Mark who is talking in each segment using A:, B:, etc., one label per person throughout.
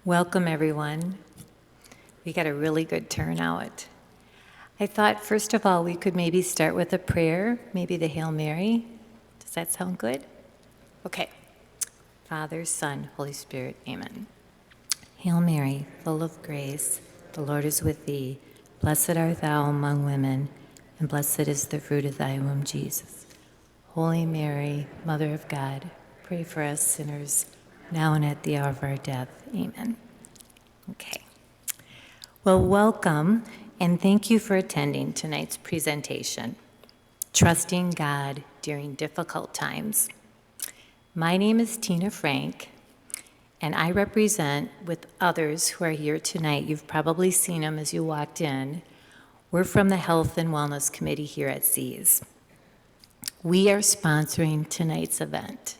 A: Welcome, everyone. We got a really good turnout. I thought, first of all, we could maybe start with a prayer, maybe the Hail Mary. Does that sound good? Okay. Father, Son, Holy Spirit, amen. Hail Mary, full of grace, the Lord is with thee. Blessed art thou among women, and blessed is the fruit of thy womb, Jesus. Holy Mary, Mother of God, pray for us sinners, now and at the hour of our death. Amen. Okay. Well, welcome, and thank you for attending tonight's presentation, Trusting God During Difficult Times. My name is Tina Frank, and I represent, with others who are here tonight, you've probably seen them as you walked in, we're from the Health and Wellness Committee here at Seas. We are sponsoring tonight's event.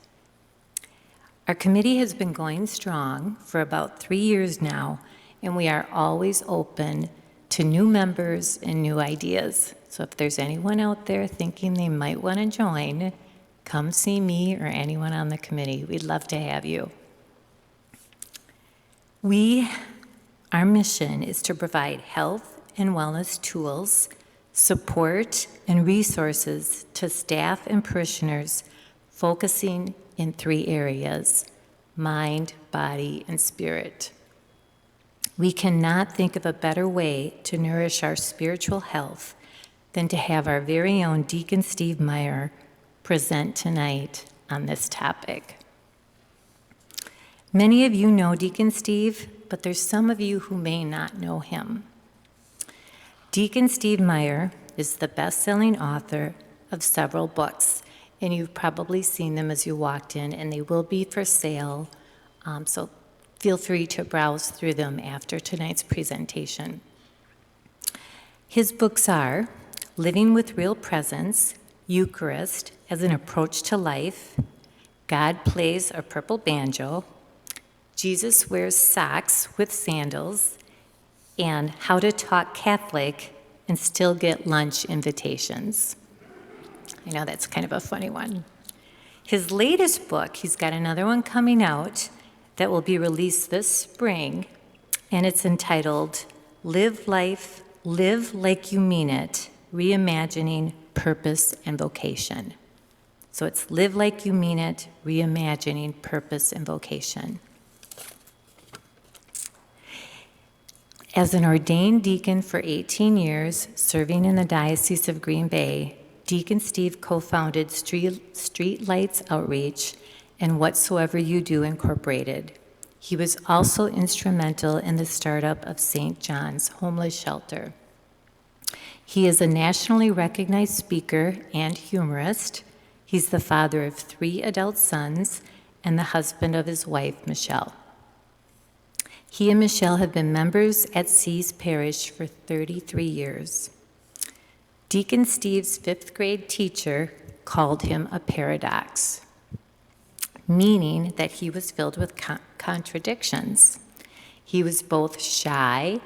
A: Our committee has been going strong for about 3 years now, and we are always open to new members and new ideas. So if there's anyone out there thinking they might want to join, come see me or anyone on the committee. We'd love to have you. Our mission is to provide health and wellness tools, support, and resources to staff and parishioners, focusing in 3 areas: mind, body, and spirit. We cannot think of a better way to nourish our spiritual health than to have our very own Deacon Steve Meyer present tonight on this topic. Many of you know Deacon Steve, but there's some of you who may not know him. Deacon Steve Meyer is the best-selling author of several books, and you've probably seen them as you walked in, and they will be for sale, so feel free to browse through them after tonight's presentation. His books are Living with Real Presence, Eucharist as an Approach to Life, God Plays a Purple Banjo, Jesus Wears Socks with Sandals, and How to Talk Catholic and Still Get Lunch Invitations. I know that's kind of a funny one. His latest book, he's got another one coming out that will be released this spring, and it's entitled Live Like You Mean It, Reimagining Purpose and Vocation. So it's Live Like You Mean It, Reimagining Purpose and Vocation. As an ordained deacon for 18 years, serving in the Diocese of Green Bay, Deacon Steve co-founded Street Lights Outreach and Whatsoever You Do Incorporated. He was also instrumental in the startup of St. John's Homeless Shelter. He is a nationally recognized speaker and humorist. He's the father of 3 adult sons and the husband of his wife, Michelle. He and Michelle have been members at Seas Parish for 33 years. Deacon Steve's 5th grade teacher called him a paradox, meaning that he was filled with contradictions. He was both shy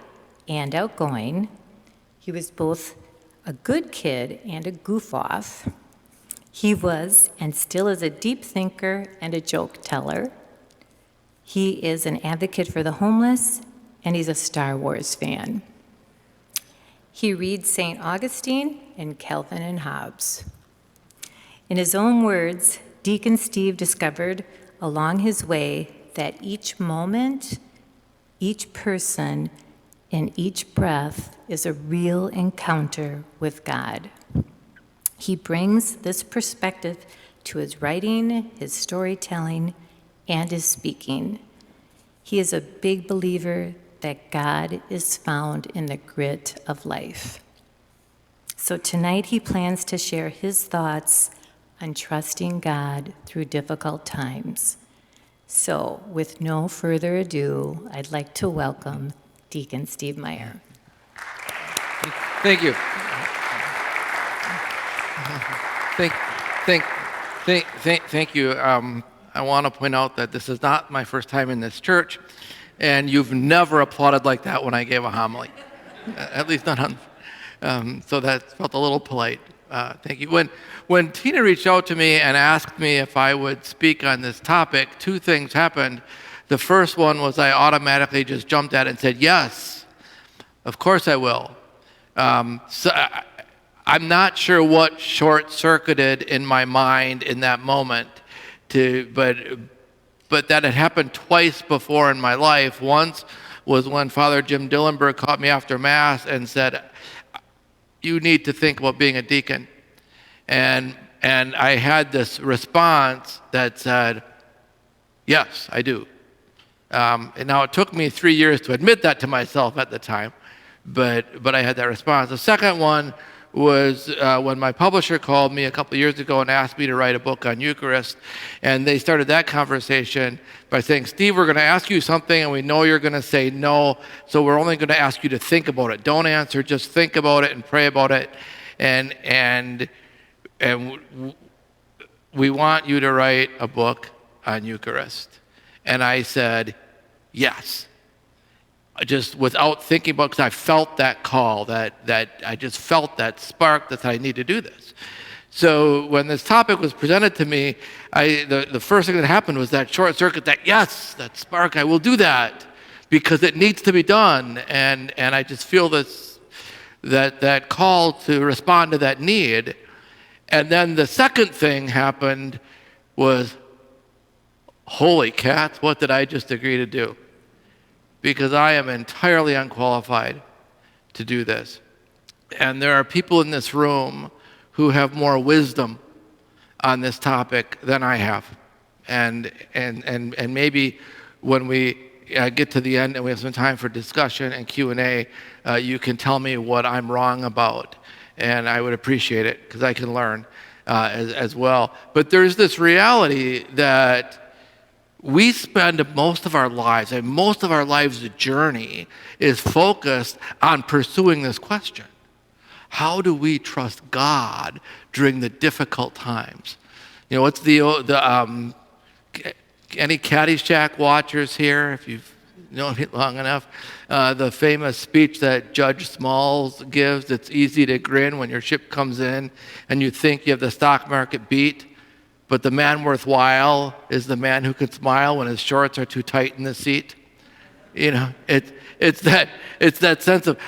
A: and outgoing. He was both a good kid and a goof-off. He was and still is a deep thinker and a joke teller. He is an advocate for the homeless, and he's a Star Wars fan. He reads St. Augustine and Calvin and Hobbes. In his own words, Deacon Steve discovered along his way that each moment, each person, and each breath is a real encounter with God. He brings this perspective to his writing, his storytelling, and his speaking. He is a big believer that God is found in the grit of life. So tonight he plans to share his thoughts on trusting God through difficult times. So with no further ado, I'd like to welcome Deacon Steve Meyer.
B: Thank you. Thank you. I want to point out that this is not my first time in this church, and you've never applauded like that when I gave a homily, at least not on. So that felt a little polite. Thank you. When Tina reached out to me and asked me if I would speak on this topic, 2 things happened The first one was I automatically just jumped at it and said, yes, of course I will. I'm not sure what short-circuited in my mind in that moment, but that had happened twice before in my life. Once was when Father Jim Dillenberg caught me after Mass and said, you need to think about being a deacon. And I had this response that said, yes, I do. And now it took me 3 years to admit that to myself at the time, but I had that response. The second one was when my publisher called me a couple of years ago and asked me to write a book on Eucharist. And they started that conversation by saying, Steve, we're going to ask you something and we know you're going to say no, so we're only going to ask you to think about it. Don't answer, just think about it and pray about it. And we want you to write a book on Eucharist. And I said, yes. Just without thinking about it, because I felt that call, that I just felt that spark that I need to do this. So when this topic was presented to me, the first thing that happened was that short circuit, that yes, that spark, I will do that because it needs to be done. And I just feel that call to respond to that need. And then the second thing happened was, holy cats, what did I just agree to do? Because I am entirely unqualified to do this. And there are people in this room who have more wisdom on this topic than I have. And maybe when we get to the end and we have some time for discussion and Q&A, you can tell me what I'm wrong about. And I would appreciate it because I can learn as well. But there's this reality that we spend most of our lives, and most of our lives' journey is focused on pursuing this question. How do we trust God during the difficult times? You know, what's any Caddyshack watchers here, if you've known it long enough? The famous speech that Judge Smalls gives, it's easy to grin when your ship comes in and you think you have the stock market beat. But the man worthwhile is the man who can smile when his shorts are too tight in the seat. You know, it's that sense of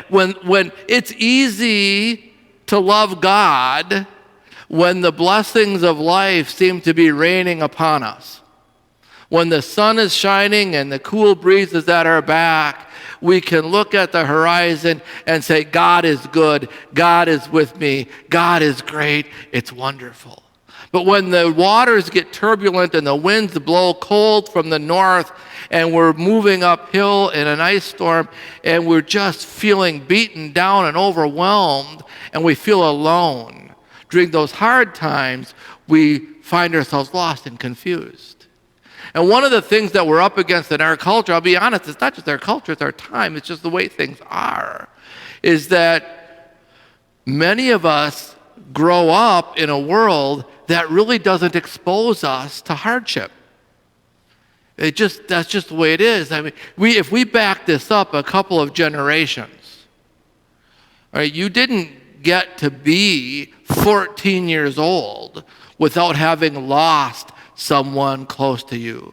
B: when it's easy to love God when the blessings of life seem to be raining upon us. When the sun is shining and the cool breeze is at our back, we can look at the horizon and say, God is good, God is with me, God is great, it's wonderful. But when the waters get turbulent and the winds blow cold from the north and we're moving uphill in an ice storm and we're just feeling beaten down and overwhelmed and we feel alone, during those hard times, we find ourselves lost and confused. And one of the things that we're up against in our culture, I'll be honest, it's not just our culture, it's our time, it's just the way things are, is that many of us grow up in a world that really doesn't expose us to hardship. That's just the way it is. I mean, if we back this up a couple of generations, all right, you didn't get to be 14 years old without having lost someone close to you,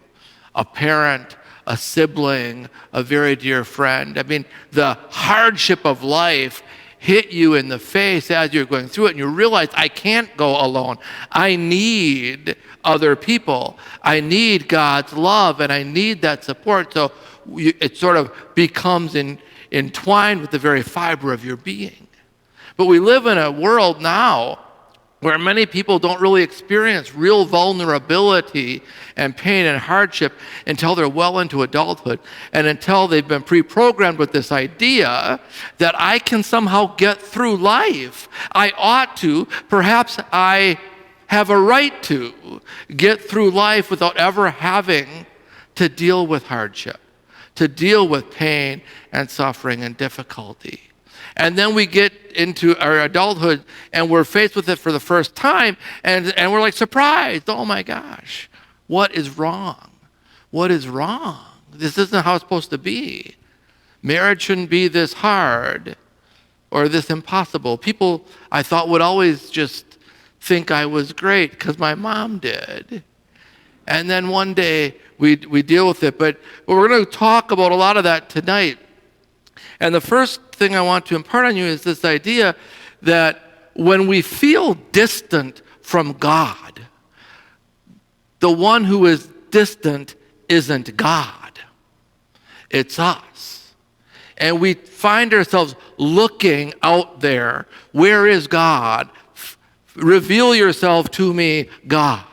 B: a parent, a sibling, a very dear friend. I mean, the hardship of life hit you in the face as you're going through it, and you realize, I can't go alone. I need other people. I need God's love, and I need that support. So it sort of becomes entwined with the very fiber of your being. But we live in a world now where many people don't really experience real vulnerability and pain and hardship until they're well into adulthood and until they've been pre-programmed with this idea that I can somehow get through life. I ought to, perhaps I have a right to get through life without ever having to deal with hardship, to deal with pain and suffering and difficulty. And then we get into our adulthood and we're faced with it for the first time and we're like surprised. Oh my gosh, what is wrong? What is wrong? This isn't how it's supposed to be. Marriage shouldn't be this hard or this impossible. People, I thought, would always just think I was great because my mom did. And then one day we deal with it. But we're going to talk about a lot of that tonight. And the first thing I want to impart on you is this idea that when we feel distant from God, the one who is distant isn't God. It's us. And we find ourselves looking out there. Where is God? Reveal yourself to me, God.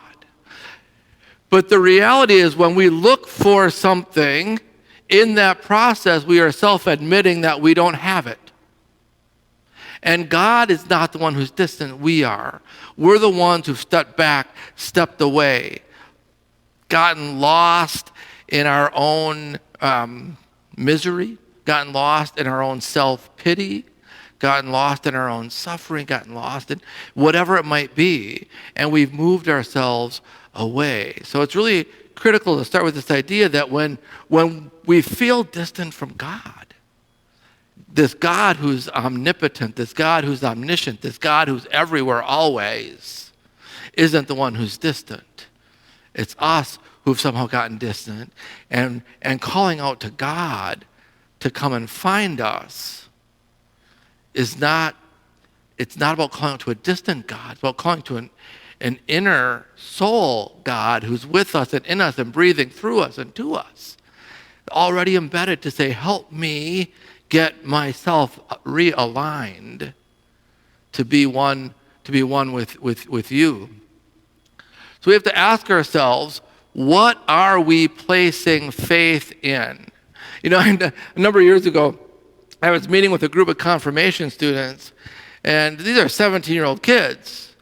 B: But the reality is when we look for something, in that process, we are self-admitting that we don't have it. And God is not the one who's distant, we are. We're the ones who've stepped back, stepped away, gotten lost in our own misery, gotten lost in our own self-pity, gotten lost in our own suffering, gotten lost in whatever it might be, and we've moved ourselves away. So it's really critical to start with this idea that when we feel distant from God, this God who's omnipotent, this God who's omniscient, this God who's everywhere always, isn't the one who's distant. It's us who've somehow gotten distant, and calling out to God to come and find us it's not about calling out to a distant God. It's about calling to an inner soul God who's with us and in us and breathing through us and to us, already embedded to say, help me get myself realigned to be one with you. So we have to ask ourselves, what are we placing faith in? You know, a number of years ago, I was meeting with a group of confirmation students, and these are 17-year-old kids.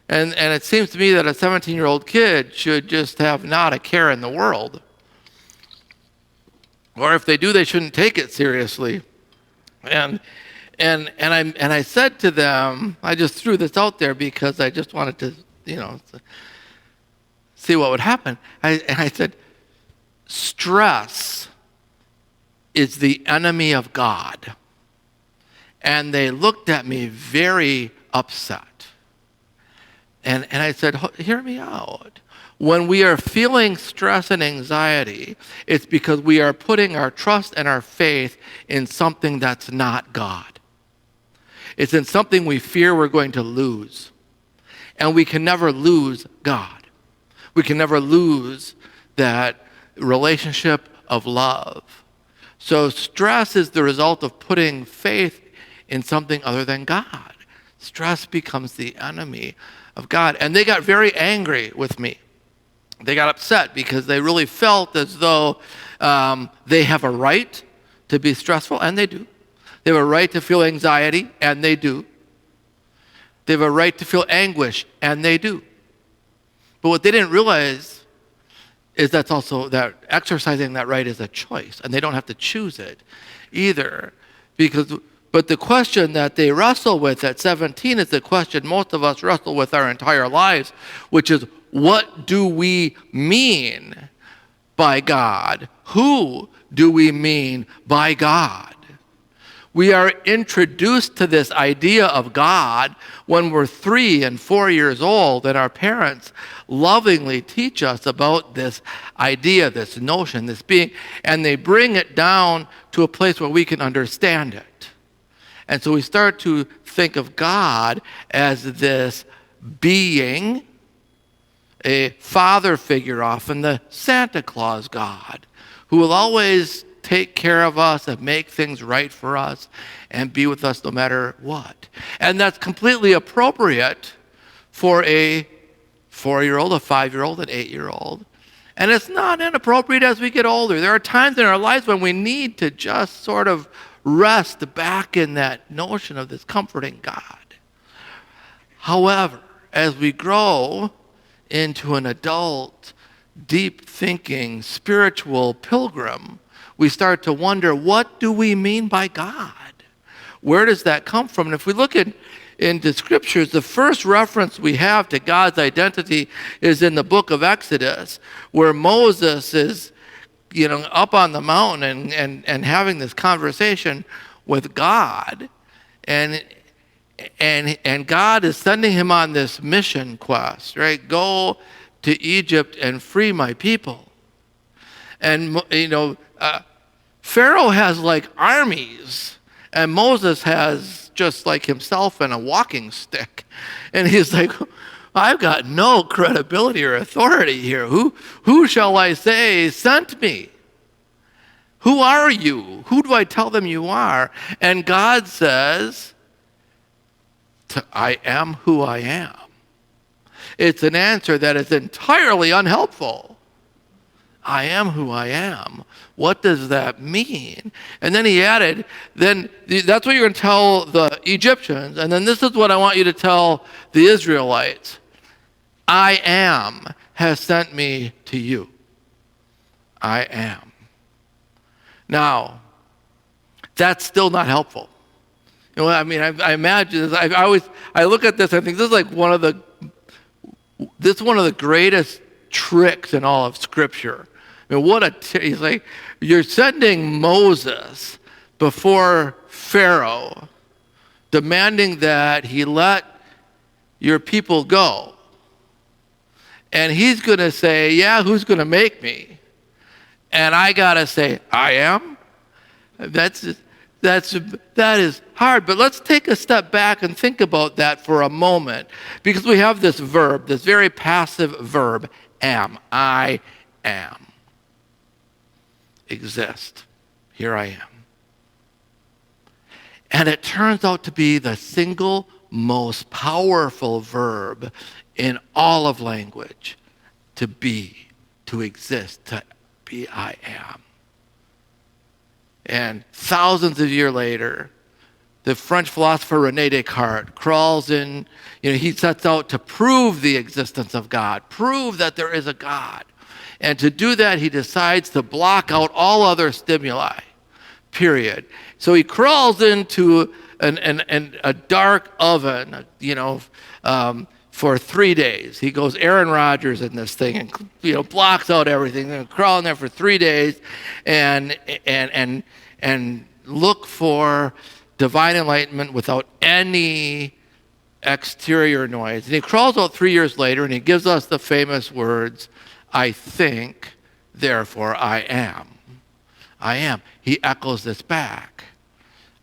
B: And it seems to me that a 17-year-old kid should just have not a care in the world. Or if they do, they shouldn't take it seriously. And I said to them, I just threw this out there because I just wanted to, see what would happen. I said, stress is the enemy of God. And they looked at me very upset. And I said, hear me out. When we are feeling stress and anxiety, it's because we are putting our trust and our faith in something that's not God. It's in something we fear we're going to lose. And we can never lose God. We can never lose that relationship of love. So stress is the result of putting faith in something other than God. Stress becomes the enemy of God. And they got very angry with me. They got upset because they really felt as though they have a right to be stressful, and they do. They have a right to feel anxiety, and they do. They have a right to feel anguish, and they do. But what they didn't realize is that exercising that right is a choice, and they don't have to choose it either. But the question that they wrestle with at 17 is the question most of us wrestle with our entire lives, which is, what do we mean by God? Who do we mean by God? We are introduced to this idea of God when we're 3 and 4 years old, and our parents lovingly teach us about this idea, this notion, this being, and they bring it down to a place where we can understand it. And so we start to think of God as this being, a father figure, often the Santa Claus God, who will always take care of us and make things right for us and be with us no matter what. And that's completely appropriate for a 4-year-old, a 5-year-old, an 8-year-old. And it's not inappropriate as we get older. There are times in our lives when we need to just sort of rest back in that notion of this comforting God. However, as we grow into an adult, deep-thinking, spiritual pilgrim, we start to wonder, what do we mean by God? Where does that come from? And if we look into scriptures, the first reference we have to God's identity is in the book of Exodus, where Moses is up on the mountain and having this conversation with God. And God is sending him on this mission quest, right? Go to Egypt and free my people. And, Pharaoh has like armies, and Moses has just like himself and a walking stick. And he's like, I've got no credibility or authority here. Who shall I say sent me? Who are you? Who do I tell them you are? And God says, I am who I am. It's an answer that is entirely unhelpful. I am who I am. What does that mean? And then he added, then that's what you're going to tell the Egyptians. And then this is what I want you to tell the Israelites. I am has sent me to you. I am. Now, that's still not helpful. I imagine this. I look at this, I think this is like one of the greatest tricks in all of Scripture. He's like, you're sending Moses before Pharaoh, demanding that he let your people go. And he's going to say, yeah, who's going to make me? And I got to say, I am? That is hard. But let's take a step back and think about that for a moment. Because we have this verb, this very passive verb, am. I am. Exist. Here I am. And it turns out to be the single most powerful verb in all of language. To be, to exist, to be I am. And thousands of years later, the French philosopher René Descartes crawls in, he sets out to prove the existence of God, prove that there is a God. And to do that, he decides to block out all other stimuli, period. So he crawls into a dark oven, for 3 days. He goes Aaron Rodgers in this thing and, blocks out everything. And crawl in there for 3 days and look for divine enlightenment without any exterior noise. And he crawls out 3 years later and he gives us the famous words, I think, therefore I am. I am. He echoes this back.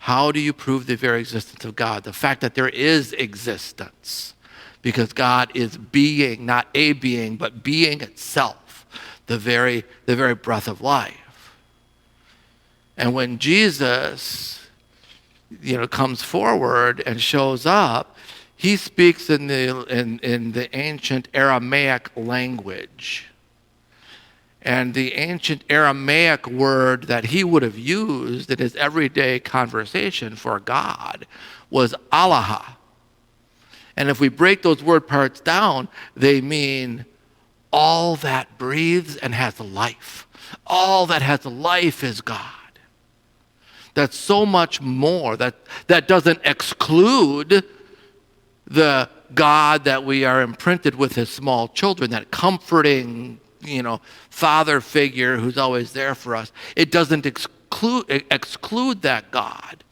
B: How do you prove the very existence of God? The fact that there is existence. Because God is being, not a being, but being itself, the very breath of life. And when Jesus, comes forward and shows up, he speaks in the ancient Aramaic language. And the ancient Aramaic word that he would have used in his everyday conversation for God was Allah. And if we break those word parts down, they mean all that breathes and has life. All that has life is God. That's so much more. That doesn't exclude the God that we are imprinted with as small children, that comforting, father figure who's always there for us. It doesn't exclude that God.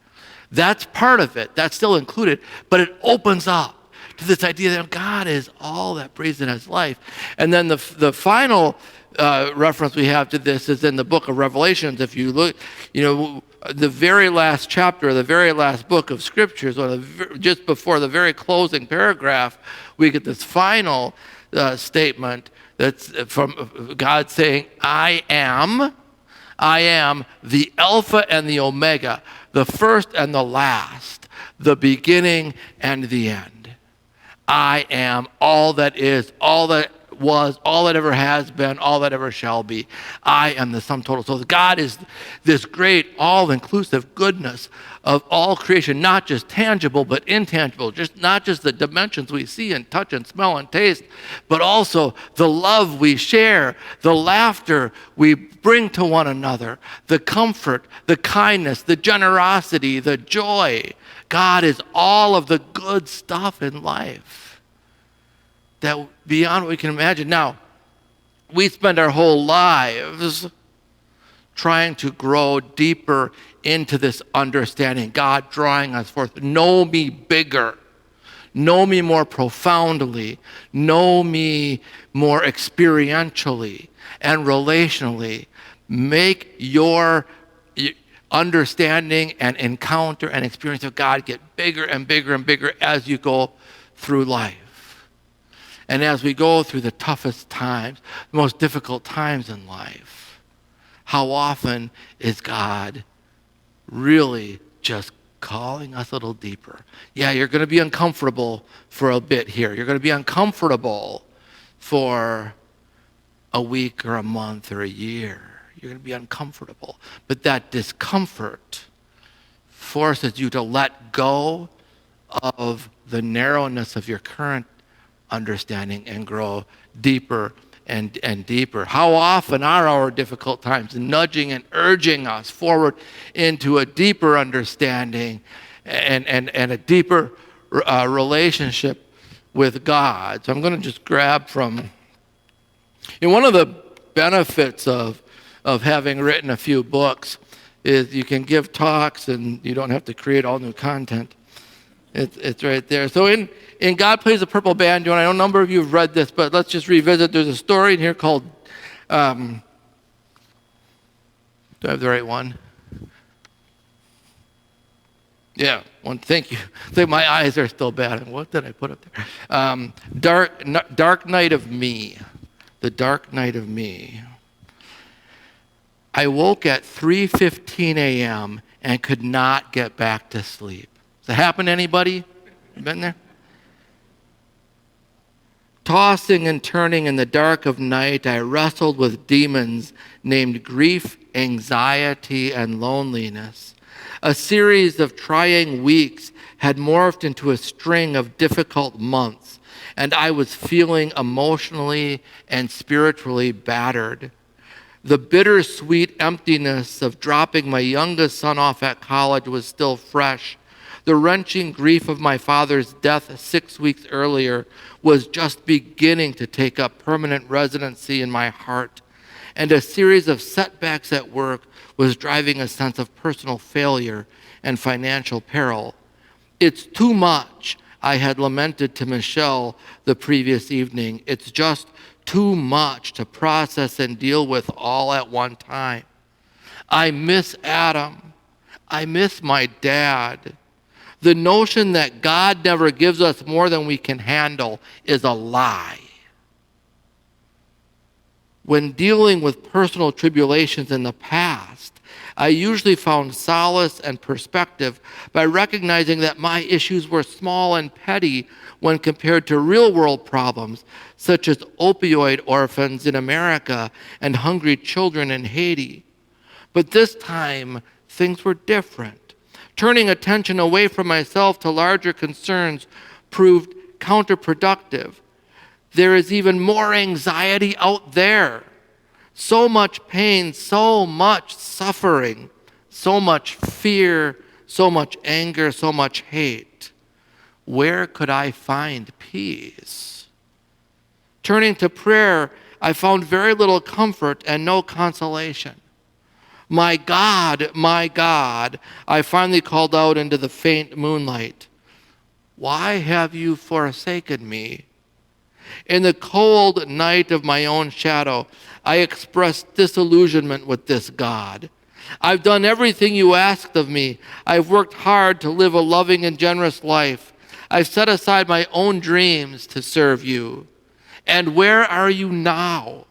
B: That's part of it. That's still included. But it opens up to this idea that God is all that breathes and has life. And then the final reference we have to this is in the book of Revelations. If you look, the very last chapter, the very last book of Scriptures, just before the very closing paragraph, we get this final statement that's from God saying, I am the Alpha and the Omega, the first and the last, the beginning and the end. I am all that is, all that was, all that ever has been, all that ever shall be. I am the sum total. So God is this great, all-inclusive goodness of all creation, not just tangible, but intangible, not just the dimensions we see and touch and smell and taste, but also the love we share, the laughter we bring to one another, the comfort, the kindness, the generosity, the joy. God is all of the good stuff in life that beyond what we can imagine. Now, we spend our whole lives trying to grow deeper into this understanding, God drawing us forth. Know me bigger. Know me more profoundly. Know me more experientially and relationally. Make your understanding and encounter and experience of God get bigger and bigger and bigger as you go through life. And as we go through the toughest times, the most difficult times in life, how often is God really just calling us a little deeper? Yeah, you're going to be uncomfortable for a bit here. You're going to be uncomfortable for a week or a month or a year. You're going to be uncomfortable. But that discomfort forces you to let go of the narrowness of your current understanding and grow deeper and deeper. How often are our difficult times nudging and urging us forward into a deeper understanding and a deeper relationship with God? So I'm going to just grab from, one of the benefits of having written a few books is you can give talks and you don't have to create all new content. It's right there. So in God Plays a Purple Banjo, and I know a number of you have read this, but let's just revisit. There's a story in here called, do I have the right one? Yeah, one. Thank you. I think my eyes are still bad. What did I put up there? Dark Night of Me. The Dark Night of Me. I woke at 3:15 a.m. and could not get back to sleep. Does that happen to anybody? Been there? Tossing and turning in the dark of night, I wrestled with demons named grief, anxiety, and loneliness. A series of trying weeks had morphed into a string of difficult months, and I was feeling emotionally and spiritually battered. The bittersweet emptiness of dropping my youngest son off at college was still fresh. The wrenching grief of my father's death 6 weeks earlier was just beginning to take up permanent residency in my heart. And a series of setbacks at work was driving a sense of personal failure and financial peril. It's too much, I had lamented to Michelle the previous evening. It's just too much to process and deal with all at one time. I miss Adam. I miss my dad. The notion that God never gives us more than we can handle is a lie. When dealing with personal tribulations in the past, I usually found solace and perspective by recognizing that my issues were small and petty when compared to real-world problems, such as opioid orphans in America and hungry children in Haiti. But this time, things were different. Turning attention away from myself to larger concerns proved counterproductive. There is even more anxiety out there. So much pain, so much suffering, so much fear, so much anger, so much hate. Where could I find peace? Turning to prayer, I found very little comfort and no consolation. My God, I finally called out into the faint moonlight. Why have you forsaken me? In the cold night of my own shadow, I expressed disillusionment with this God. I've done everything you asked of me. I've worked hard to live a loving and generous life. I've set aside my own dreams to serve you. And where are you now?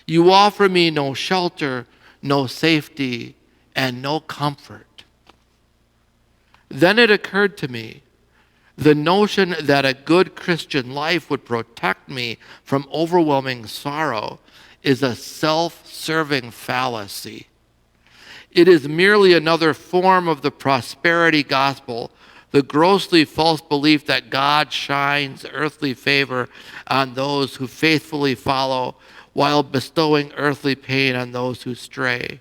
B: You offer me no shelter, no safety, and no comfort. Then it occurred to me, the notion that a good Christian life would protect me from overwhelming sorrow is a self-serving fallacy. It is merely another form of the prosperity gospel, the grossly false belief that God shines earthly favor on those who faithfully follow while bestowing earthly pain on those who stray.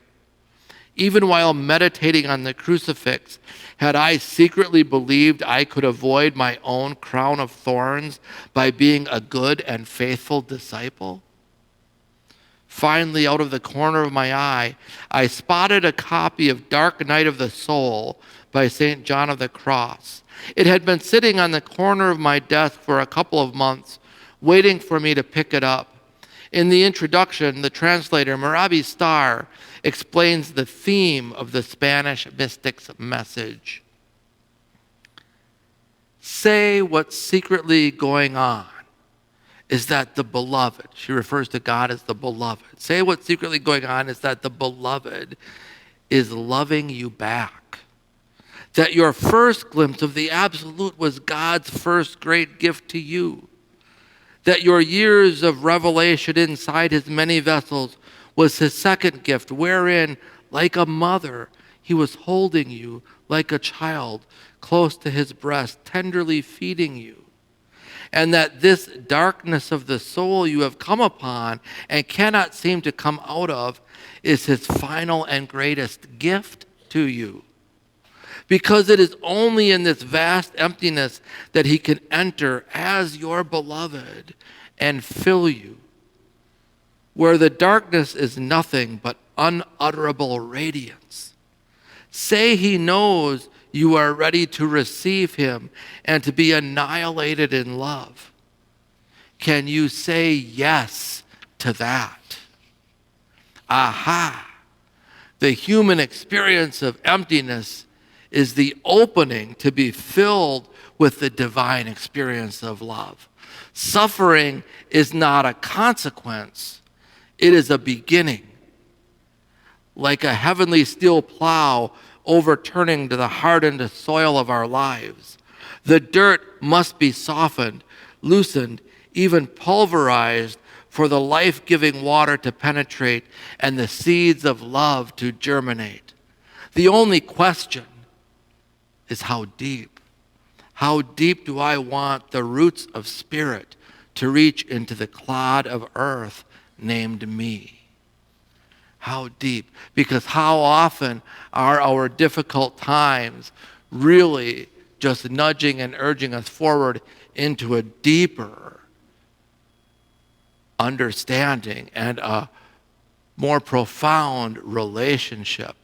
B: Even while meditating on the crucifix, had I secretly believed I could avoid my own crown of thorns by being a good and faithful disciple? Finally, out of the corner of my eye, I spotted a copy of Dark Night of the Soul by St. John of the Cross. It had been sitting on the corner of my desk for a couple of months, waiting for me to pick it up. In the introduction, the translator, Marabi Starr, explains the theme of the Spanish mystic's message. Say what's secretly going on is that the beloved, she refers to God as the beloved. Say what's secretly going on is that the beloved is loving you back. That your first glimpse of the absolute was God's first great gift to you. That your years of revelation inside his many vessels was his second gift, wherein, like a mother, he was holding you like a child close to his breast, tenderly feeding you. And that this darkness of the soul you have come upon and cannot seem to come out of is his final and greatest gift to you. Because it is only in this vast emptiness that he can enter as your beloved and fill you, where the darkness is nothing but unutterable radiance. Say he knows you are ready to receive him and to be annihilated in love. Can you say yes to that? Aha! The human experience of emptiness is the opening to be filled with the divine experience of love. Suffering is not a consequence, it is a beginning. Like a heavenly steel plow overturning to the hardened soil of our lives. The dirt must be softened, loosened, even pulverized for the life-giving water to penetrate and the seeds of love to germinate. The only question is how deep. How deep do I want the roots of spirit to reach into the clod of earth named me? How deep? Because how often are our difficult times really just nudging and urging us forward into a deeper understanding and a more profound relationship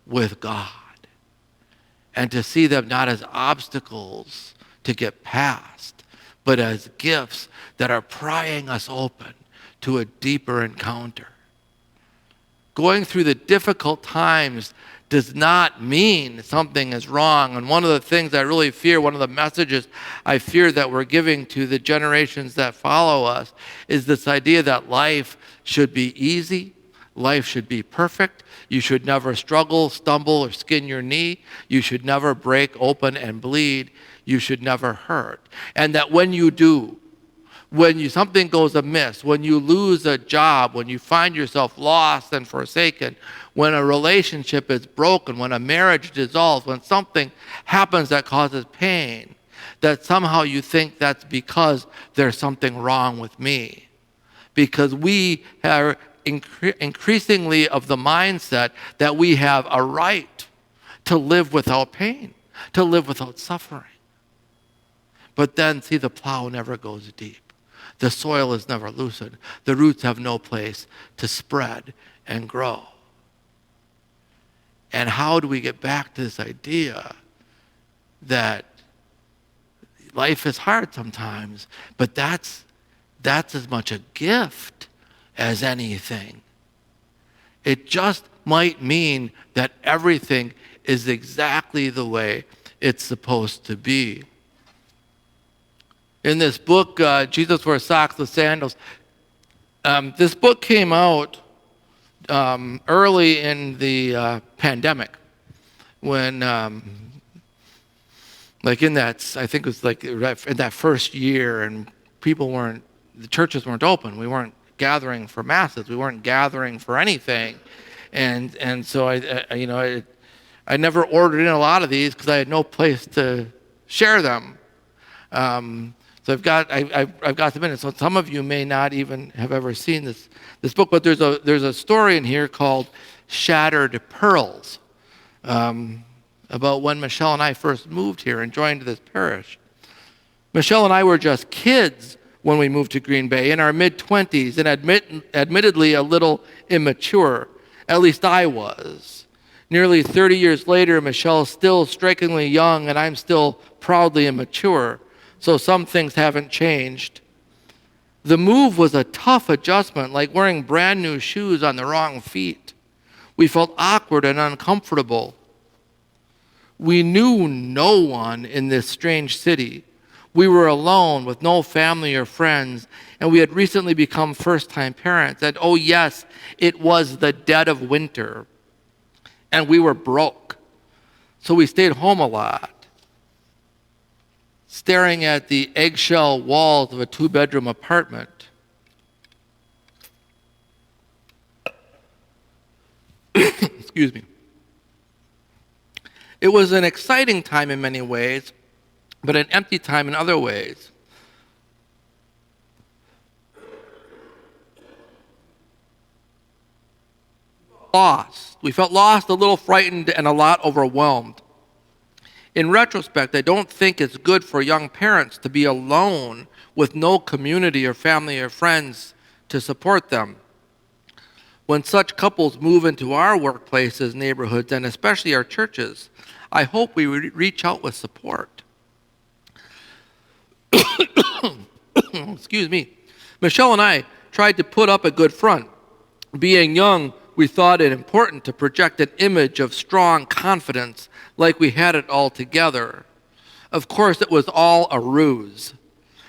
B: with God? And to see them not as obstacles to get past, but as gifts that are prying us open to a deeper encounter. Going through the difficult times does not mean something is wrong. And one of the things I really fear, one of the messages I fear that we're giving to the generations that follow us, is this idea that life should be easy, life should be perfect, you should never struggle, stumble, or skin your knee, you should never break open and bleed, you should never hurt. And that when you do, when something goes amiss, when you lose a job, when you find yourself lost and forsaken, when a relationship is broken, when a marriage dissolves, when something happens that causes pain, that somehow you think that's because there's something wrong with me. Because we are increasingly of the mindset that we have a right to live without pain, to live without suffering. But then, see, the plow never goes deep. The soil is never loosened. The roots have no place to spread and grow. And how do we get back to this idea that life is hard sometimes, but that's as much a gift as anything. It just might mean that everything is exactly the way it's supposed to be. In this book, Jesus Wears Socks with Sandals, this book came out early in the pandemic when, like in that, I think it was like in that first year, and the churches weren't open. We weren't gathering for masses. We weren't gathering for anything. And so I never ordered in a lot of these because I had no place to share them. So I've got them in it. So some of you may not even have ever seen this book, but there's a story in here called Shattered Pearls, about when Michelle and I first moved here and joined this parish. Michelle and I were just kids when we moved to Green Bay, in our mid-20s, and admittedly a little immature. At least I was. Nearly 30 years later, Michelle's still strikingly young, and I'm still proudly immature. So some things haven't changed. The move was a tough adjustment, like wearing brand new shoes on the wrong feet. We felt awkward and uncomfortable. We knew no one in this strange city. We were alone with no family or friends, and we had recently become first-time parents. And oh yes, it was the dead of winter, and we were broke. So we stayed home a lot, staring at the eggshell walls of a 2-bedroom apartment. Excuse me. It was an exciting time in many ways, but an empty time in other ways. Lost. We felt lost, a little frightened, and a lot overwhelmed. In retrospect, I don't think it's good for young parents to be alone with no community or family or friends to support them. When such couples move into our workplaces, neighborhoods, and especially our churches, I hope we reach out with support. Excuse me. Michelle and I tried to put up a good front. Being young, we thought it important to project an image of strong confidence, like we had it all together. Of course, it was all a ruse.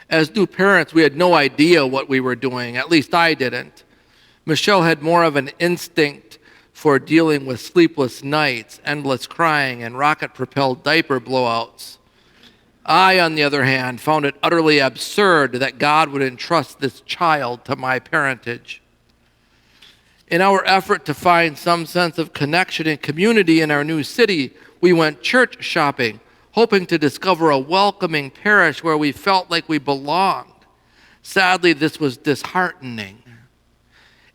B: As new parents, we had no idea what we were doing, at least I didn't. Michelle had more of an instinct for dealing with sleepless nights, endless crying, and rocket-propelled diaper blowouts. I, on the other hand, found it utterly absurd that God would entrust this child to my parentage. In our effort to find some sense of connection and community in our new city, we went church shopping, hoping to discover a welcoming parish where we felt like we belonged. Sadly, this was disheartening.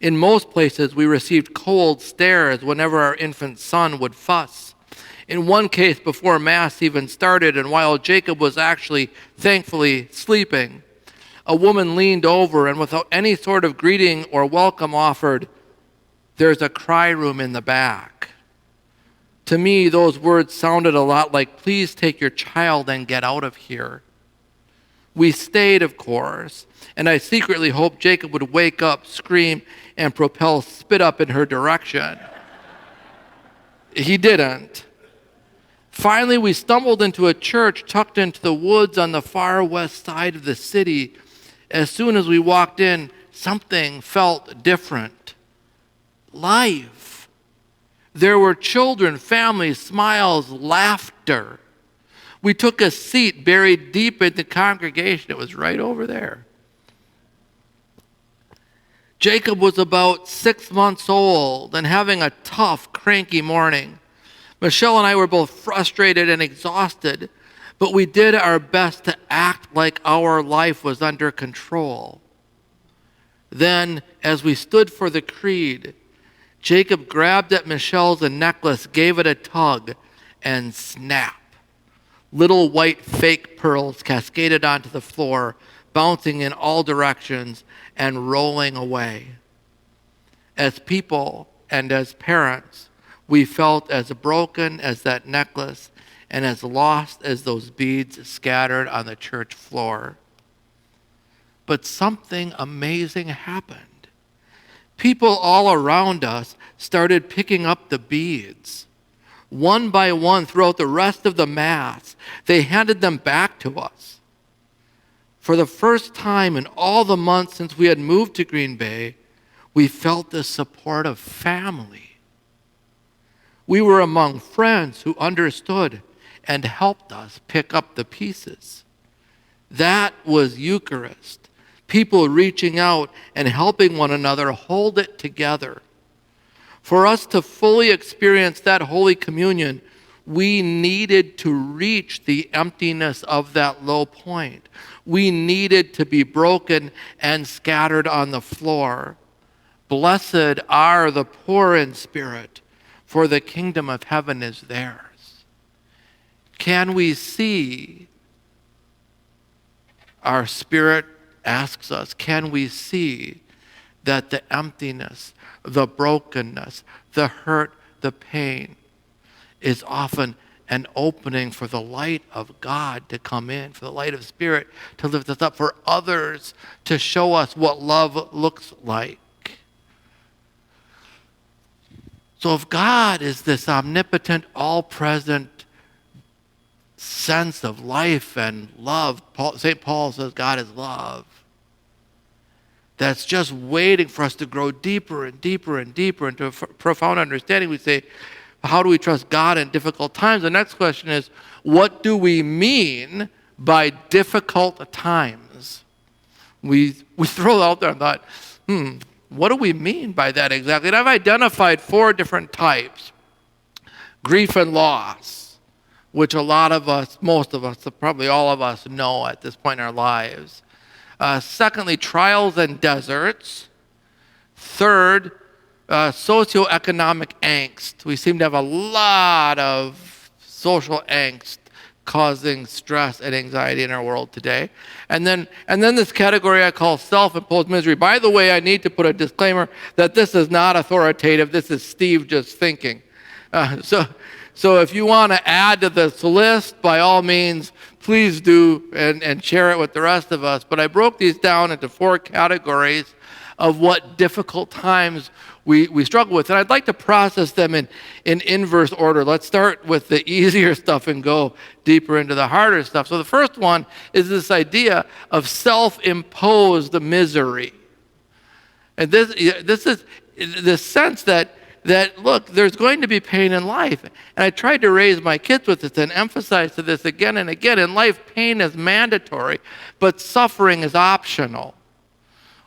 B: In most places, we received cold stares whenever our infant son would fuss. In one case, before Mass even started, and while Jacob was actually, thankfully, sleeping, a woman leaned over and without any sort of greeting or welcome offered, "There's a cry room in the back." To me, those words sounded a lot like, "Please take your child and get out of here." We stayed, of course, and I secretly hoped Jacob would wake up, scream, and propel spit up in her direction. He didn't. Finally, we stumbled into a church tucked into the woods on the far west side of the city. As soon as we walked in, something felt different. Life. There were children, families, smiles, laughter. We took a seat buried deep in the congregation. It was right over there. Jacob was about 6 months old and having a tough, cranky morning. Michelle and I were both frustrated and exhausted, but we did our best to act like our life was under control. Then, as we stood for the creed, Jacob grabbed at Michelle's necklace, gave it a tug, and snap. Little white fake pearls cascaded onto the floor, bouncing in all directions and rolling away. As people and as parents, we felt as broken as that necklace and as lost as those beads scattered on the church floor. But something amazing happened. People all around us started picking up the beads. One by one throughout the rest of the Mass, they handed them back to us. For the first time in all the months since we had moved to Green Bay, we felt the support of family. We were among friends who understood and helped us pick up the pieces. That was Eucharist. People reaching out and helping one another hold it together. For us to fully experience that Holy Communion, we needed to reach the emptiness of that low point. We needed to be broken and scattered on the floor. Blessed are the poor in spirit, for the kingdom of heaven is theirs. Can we see? Our spirit asks us, can we see that the emptiness, the brokenness, the hurt, the pain is often an opening for the light of God to come in, for the light of Spirit to lift us up, for others to show us what love looks like. So if God is this omnipotent, all-present sense of life and love, St. Paul says God is love, that's just waiting for us to grow deeper and deeper and deeper into a profound understanding. We say, how do we trust God in difficult times? The next question is, what do we mean by difficult times? We throw it out there and thought, what do we mean by that exactly? And I've identified 4 different types. Grief and loss, which a lot of us, most of us, probably all of us know at this point in our lives. Secondly, trials and deserts. Third, socioeconomic angst. We seem to have a lot of social angst causing stress and anxiety in our world today. And then this category I call self-imposed misery. By the way, I need to put a disclaimer that this is not authoritative. This is Steve just thinking. So if you want to add to this list, by all means, please do and share it with the rest of us. But I broke these down into 4 categories of what difficult times we struggle with. And I'd like to process them in inverse order. Let's start with the easier stuff and go deeper into the harder stuff. So the first one is this idea of self-imposed misery. And this is the sense that look, there's going to be pain in life. And I tried to raise my kids with this and emphasize to this again and again. In life, pain is mandatory, but suffering is optional.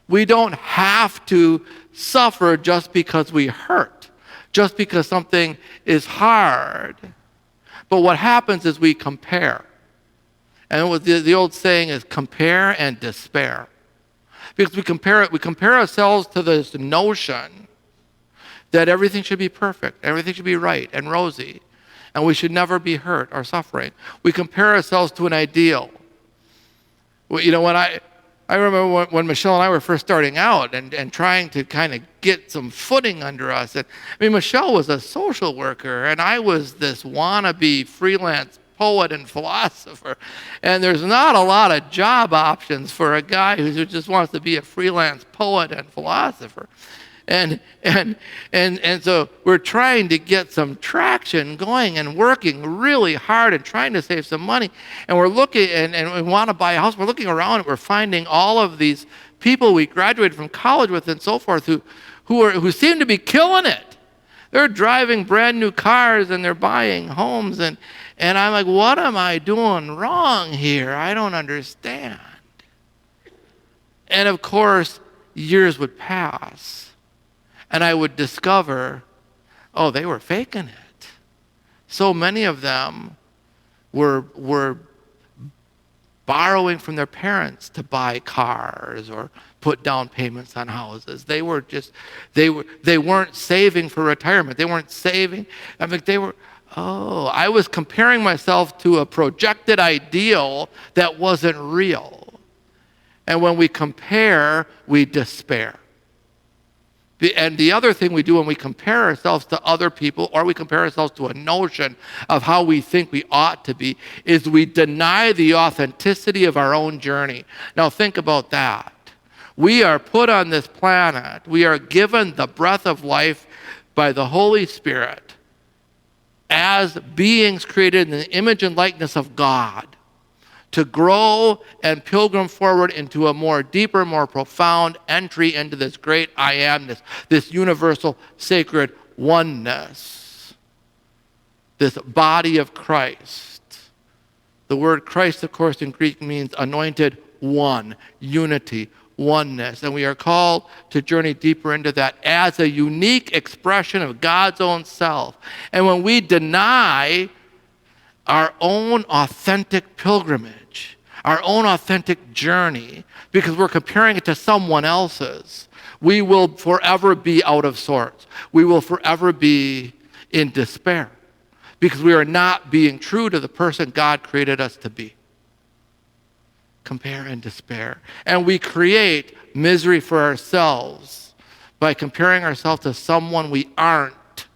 B: We don't have to suffer just because we hurt, just because something is hard. But what happens is we compare. And what the old saying is compare and despair. Because we compare ourselves to this notion that everything should be perfect, everything should be right and rosy, and we should never be hurt or suffering. We compare ourselves to an ideal. You know, when I remember when Michelle and I were first starting out and trying to kind of get some footing under us. And I mean, Michelle was a social worker, and I was this wannabe freelance poet and philosopher. And there's not a lot of job options for a guy who just wants to be a freelance poet and philosopher. And so we're trying to get some traction going and working really hard and trying to save some money. And we're looking and we want to buy a house. We're looking around and we're finding all of these people we graduated from college with and so forth who seem to be killing it. They're driving brand new cars and they're buying homes. And I'm like, what am I doing wrong here? I don't understand. And of course, years would pass. And I would discover, oh, they were faking it. So many of them were borrowing from their parents to buy cars or put down payments on houses. They weren't saving for retirement. They weren't saving. I mean, I was comparing myself to a projected ideal that wasn't real. And when we compare, we despair. And the other thing we do when we compare ourselves to other people or we compare ourselves to a notion of how we think we ought to be is we deny the authenticity of our own journey. Now think about that. We are put on this planet. We are given the breath of life by the Holy Spirit as beings created in the image and likeness of God, to grow and pilgrim forward into a more deeper, more profound entry into this great I amness, this universal sacred oneness, this body of Christ. The word Christ, of course, in Greek means anointed one, unity, oneness. And we are called to journey deeper into that as a unique expression of God's own self. And when we deny our own authentic pilgrimage, our own authentic journey, because we're comparing it to someone else's, we will forever be out of sorts. We will forever be in despair because we are not being true to the person God created us to be. Compare and despair. And we create misery for ourselves by comparing ourselves to someone we aren't,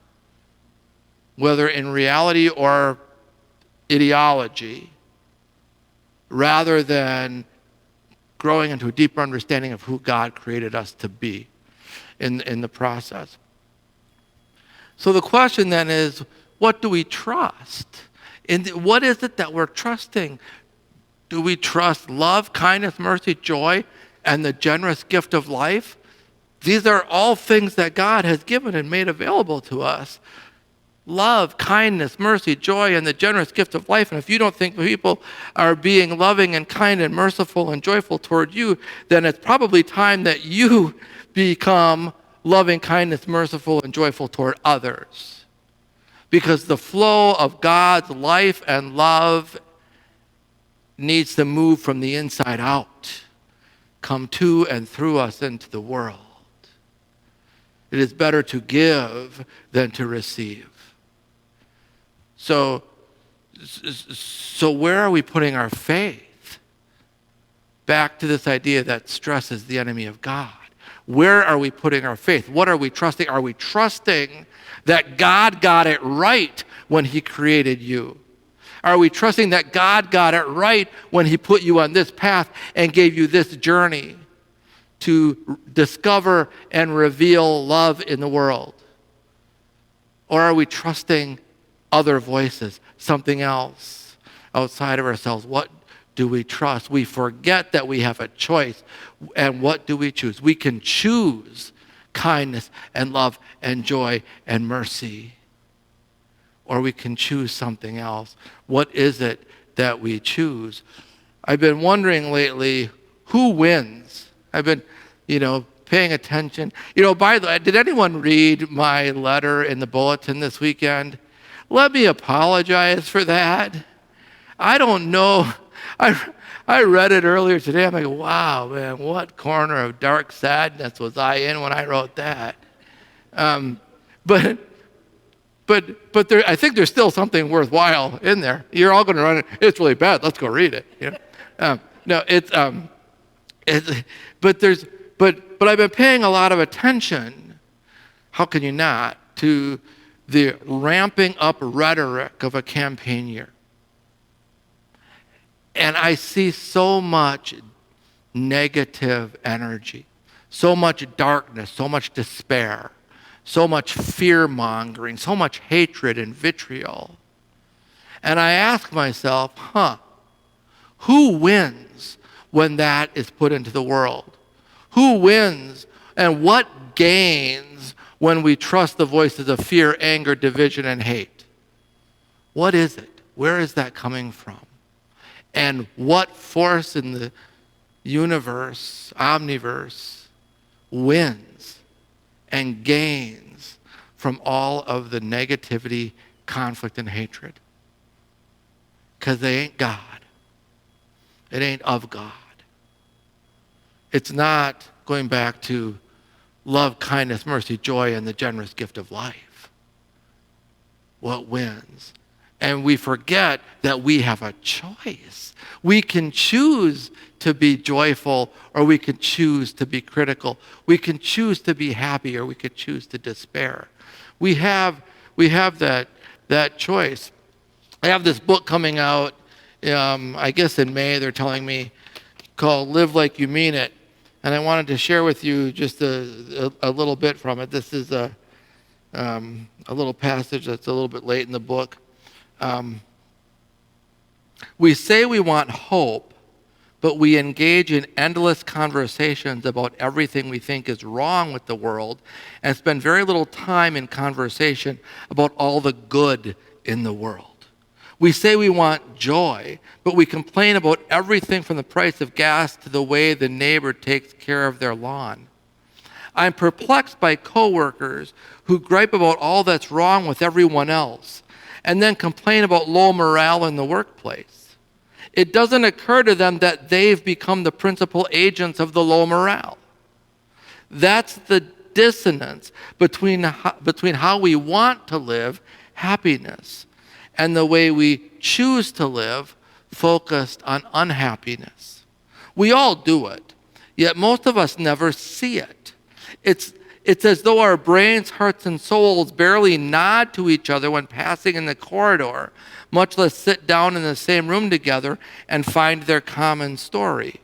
B: whether in reality or ideology rather than growing into a deeper understanding of who God created us to be in the process. So the question then is, what do we trust? What is it that we're trusting? Do we trust love, kindness, mercy, joy, and the generous gift of life? These are all things that God has given and made available to us. Love, kindness, mercy, joy, and the generous gift of life. And if you don't think people are being loving and kind and merciful and joyful toward you, then it's probably time that you become loving, kindness, merciful, and joyful toward others. Because the flow of God's life and love needs to move from the inside out, come to and through us into the world. It is better to give than to receive. So where are we putting our faith? Back to this idea that stress is the enemy of God. Where are we putting our faith? What are we trusting? Are we trusting that God got it right when he created you? Are we trusting that God got it right when he put you on this path and gave you this journey to discover and reveal love in the world? Or are we trusting other voices, something else outside of ourselves? What do we trust? We forget that we have a choice. And what do we choose? We can choose kindness and love and joy and mercy. Or we can choose something else. What is it that we choose? I've been wondering lately, who wins? I've been, paying attention. By the way, did anyone read my letter in the bulletin this weekend? Let me apologize for that. I don't know. I read it earlier today. I'm like, wow, man, what corner of dark sadness was I in when I wrote that? But there, I think there's still something worthwhile in there. You're all going to run it. It's really bad. Let's go read it. But I've been paying a lot of attention. How can you not? To the ramping up rhetoric of a campaign year. And I see so much negative energy, so much darkness, so much despair, so much fear-mongering, so much hatred and vitriol. And I ask myself, who wins when that is put into the world? Who wins and what gains when we trust the voices of fear, anger, division, and hate? What is it? Where is that coming from? And what force in the universe, omniverse, wins and gains from all of the negativity, conflict, and hatred? Because they ain't God. It ain't of God. It's not going back to love, kindness, mercy, joy, and the generous gift of life. What wins? And we forget that we have a choice. We can choose to be joyful, or we can choose to be critical. We can choose to be happy, or we could choose to despair. We have that choice. I have this book coming out, I guess in May, they're telling me, called Live Like You Mean It. And I wanted to share with you just a little bit from it. This is a little passage that's a little bit late in the book. We say we want hope, but we engage in endless conversations about everything we think is wrong with the world and spend very little time in conversation about all the good in the world. We say we want joy, but we complain about everything from the price of gas to the way the neighbor takes care of their lawn. I'm perplexed by coworkers who gripe about all that's wrong with everyone else and then complain about low morale in the workplace. It doesn't occur to them that they've become the principal agents of the low morale. That's the dissonance between how we want to live, happiness, and the way we choose to live, focused on unhappiness. We all do it, yet most of us never see it. It's It's as though our brains, hearts, and souls barely nod to each other when passing in the corridor, much less sit down in the same room together and find their common story.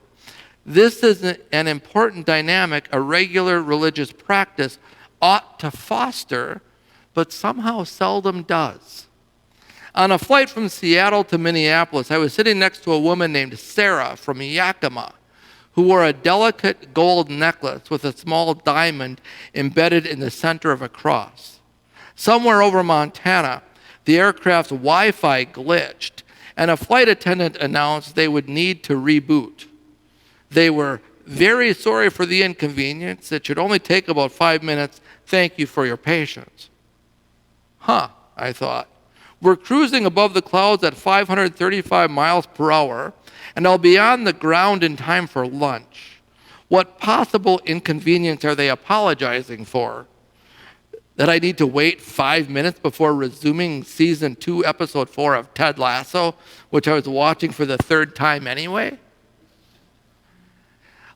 B: This is an important dynamic a regular religious practice ought to foster, but somehow seldom does. On a flight from Seattle to Minneapolis, I was sitting next to a woman named Sarah from Yakima, who wore a delicate gold necklace with a small diamond embedded in the center of a cross. Somewhere over Montana, the aircraft's Wi-Fi glitched, and a flight attendant announced they would need to reboot. They were very sorry for the inconvenience. It should only take about 5 minutes. Thank you for your patience. I thought. We're cruising above the clouds at 535 miles per hour, and I'll be on the ground in time for lunch. What possible inconvenience are they apologizing for? That I need to wait 5 minutes before resuming season 2, episode 4 of Ted Lasso, which I was watching for the 3rd time anyway?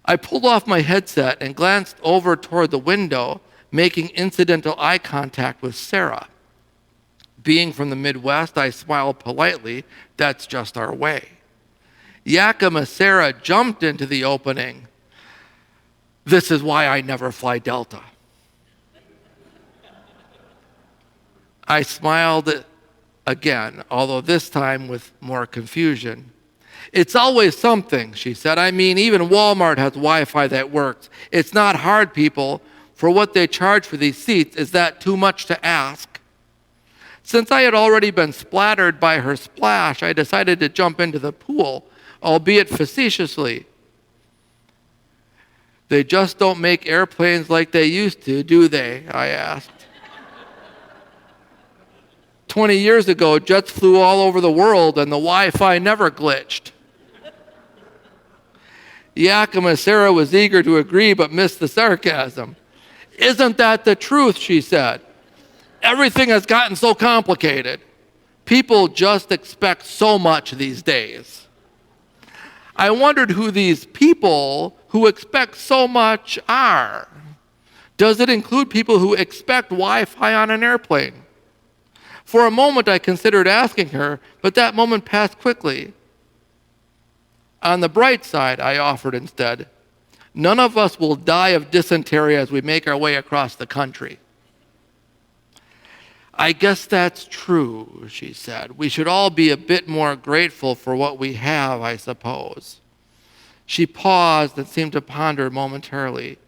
B: I pulled off my headset and glanced over toward the window, making incidental eye contact with Sarah. Being from the Midwest, I smiled politely. That's just our way. Yakima Sarah jumped into the opening. This is why I never fly Delta. I smiled again, although this time with more confusion. It's always something, she said. I mean, even Walmart has Wi-Fi that works. It's not hard, people. For what they charge for these seats, is that too much to ask? Since I had already been splattered by her splash, I decided to jump into the pool, albeit facetiously. They just don't make airplanes like they used to, do they? I asked. 20 years ago, jets flew all over the world and the Wi-Fi never glitched. Yakima Sarah was eager to agree but missed the sarcasm. Isn't that the truth, she said. Everything has gotten so complicated. People just expect so much these days. I wondered who these people who expect so much are. Does it include people who expect Wi-Fi on an airplane? For a moment I considered asking her, but that moment passed quickly. On the bright side, I offered instead, none of us will die of dysentery as we make our way across the country. I guess that's true, she said. We should all be a bit more grateful for what we have, I suppose. She paused and seemed to ponder momentarily.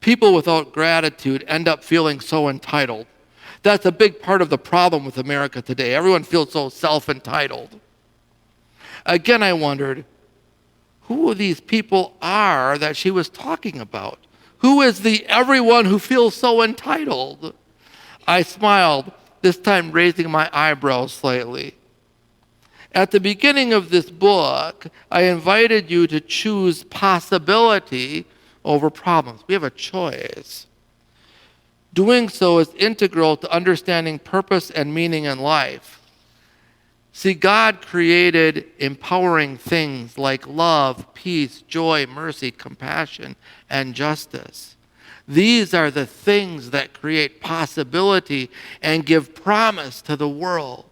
B: People without gratitude end up feeling so entitled. That's a big part of the problem with America today. Everyone feels so self-entitled. Again, I wondered who these people are that she was talking about. Who is the everyone who feels so entitled? I smiled, this time raising my eyebrows slightly. At the beginning of this book, I invited you to choose possibility over problems. We have a choice. Doing so is integral to understanding purpose and meaning in life. See, God created empowering things like love, peace, joy, mercy, compassion, and justice. These are the things that create possibility and give promise to the world.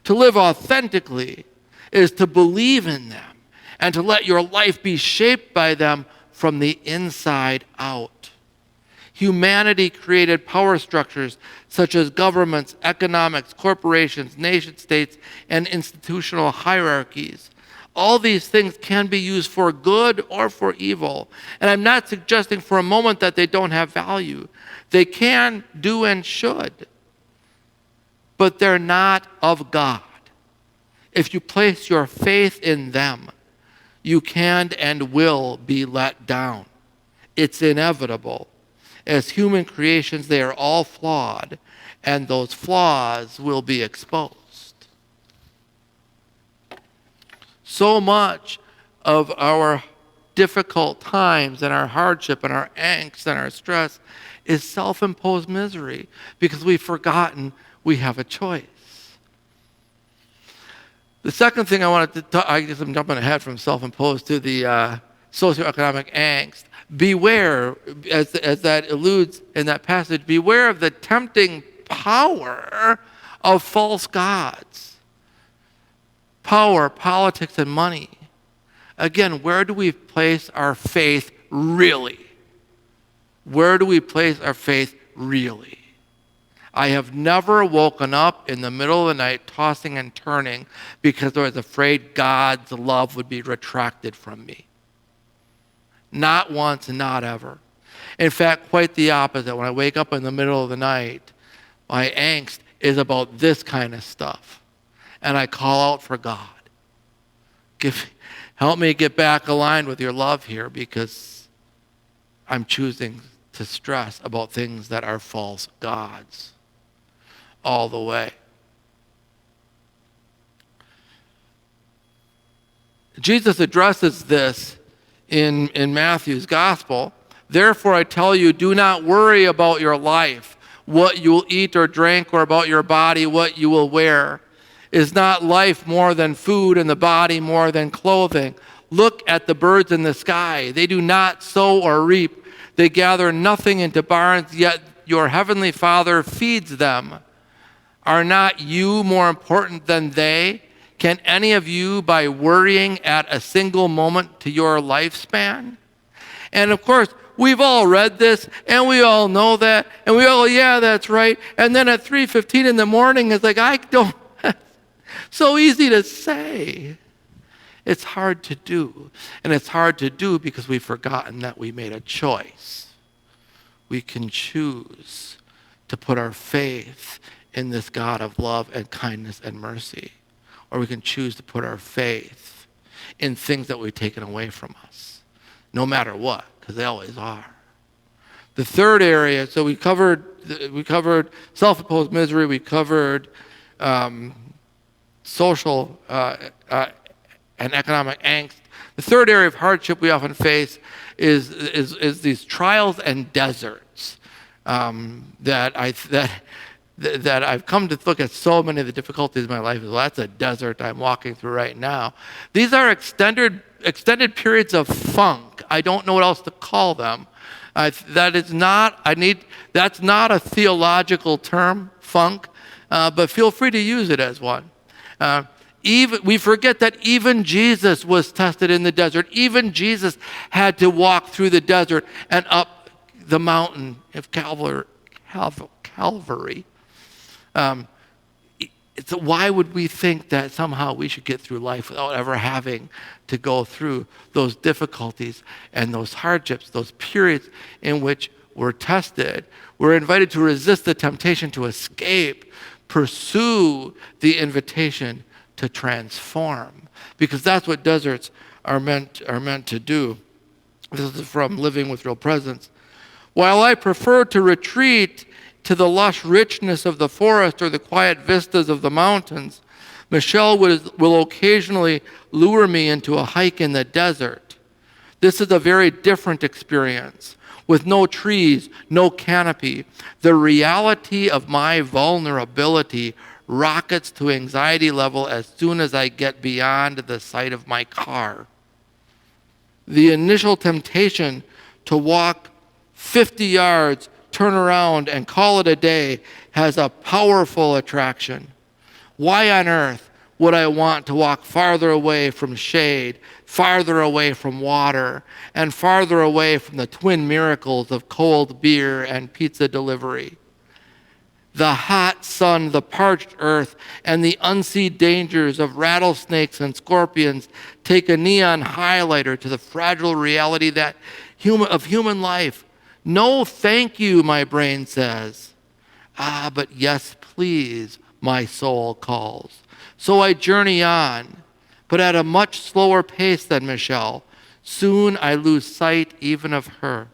B: To live authentically is to believe in them and to let your life be shaped by them from the inside out. Humanity created power structures such as governments, economics, corporations, nation states, and institutional hierarchies. All these things can be used for good or for evil. And I'm not suggesting for a moment that they don't have value. They can, do, and should. But they're not of God. If you place your faith in them, you can and will be let down. It's inevitable. As human creations, they are all flawed, and those flaws will be exposed. So much of our difficult times and our hardship and our angst and our stress is self-imposed misery because we've forgotten we have a choice. The second thing I wanted to talk, I guess I'm jumping ahead from self-imposed to the socioeconomic angst. Beware, as that alludes in that passage, beware of the tempting power of false gods. Power, politics, and money. Again, where do we place our faith really? Where do we place our faith really? I have never woken up in the middle of the night tossing and turning because I was afraid God's love would be retracted from me. Not once, not ever. In fact, quite the opposite. When I wake up in the middle of the night, my angst is about this kind of stuff. And I call out for God. Help me get back aligned with your love here, because I'm choosing to stress about things that are false gods all the way. Jesus addresses this in Matthew's gospel. Therefore, I tell you, do not worry about your life, what you will eat or drink, or about your body, what you will wear. Is not life more than food, and the body more than clothing? Look at the birds in the sky. They do not sow or reap. They gather nothing into barns, yet your heavenly Father feeds them. Are not you more important than they? Can any of you, by worrying, add a single moment to your lifespan? And of course, we've all read this, and we all know that, and we all, yeah, that's right. And then at 3:15 in the morning, it's like, I don't, so easy to say. It's hard to do. And it's hard to do because we've forgotten that we made a choice. We can choose to put our faith in this God of love and kindness and mercy. Or we can choose to put our faith in things that we've taken away from us, no matter what, because they always are. The third area, so we covered self-imposed misery, we covered social and economic angst. The third area of hardship we often face is these trials and deserts that I've come to look at. So many of the difficulties in my life well, that's a desert I'm walking through right now. These are extended periods of funk. I don't know what else to call them. That's not a theological term, funk, but feel free to use it as one. We forget that even Jesus was tested in the desert. Even Jesus had to walk through the desert and up the mountain of Calvary. So why would we think that somehow we should get through life without ever having to go through those difficulties and those hardships, those periods in which we're tested? We're invited to resist the temptation to escape, pursue the invitation to transform, because that's what deserts are meant to do. This is from Living with Real Presence. While I prefer to retreat to the lush richness of the forest or the quiet vistas of the mountains, Michelle will occasionally lure me into a hike in the desert. This is a very different experience, with no trees, no canopy. The reality of my vulnerability rockets to anxiety level as soon as I get beyond the sight of my car. The initial temptation to walk 50 yards, turn around, and call it a day has a powerful attraction. Why on earth would I want to walk farther away from shade, farther away from water, and farther away from the twin miracles of cold beer and pizza delivery? The hot sun, the parched earth, and the unseen dangers of rattlesnakes and scorpions take a neon highlighter to the fragile reality of human life. No, thank you, my brain says. But yes, please, my soul calls. So I journey on, but at a much slower pace than Michelle. Soon I lose sight even of her.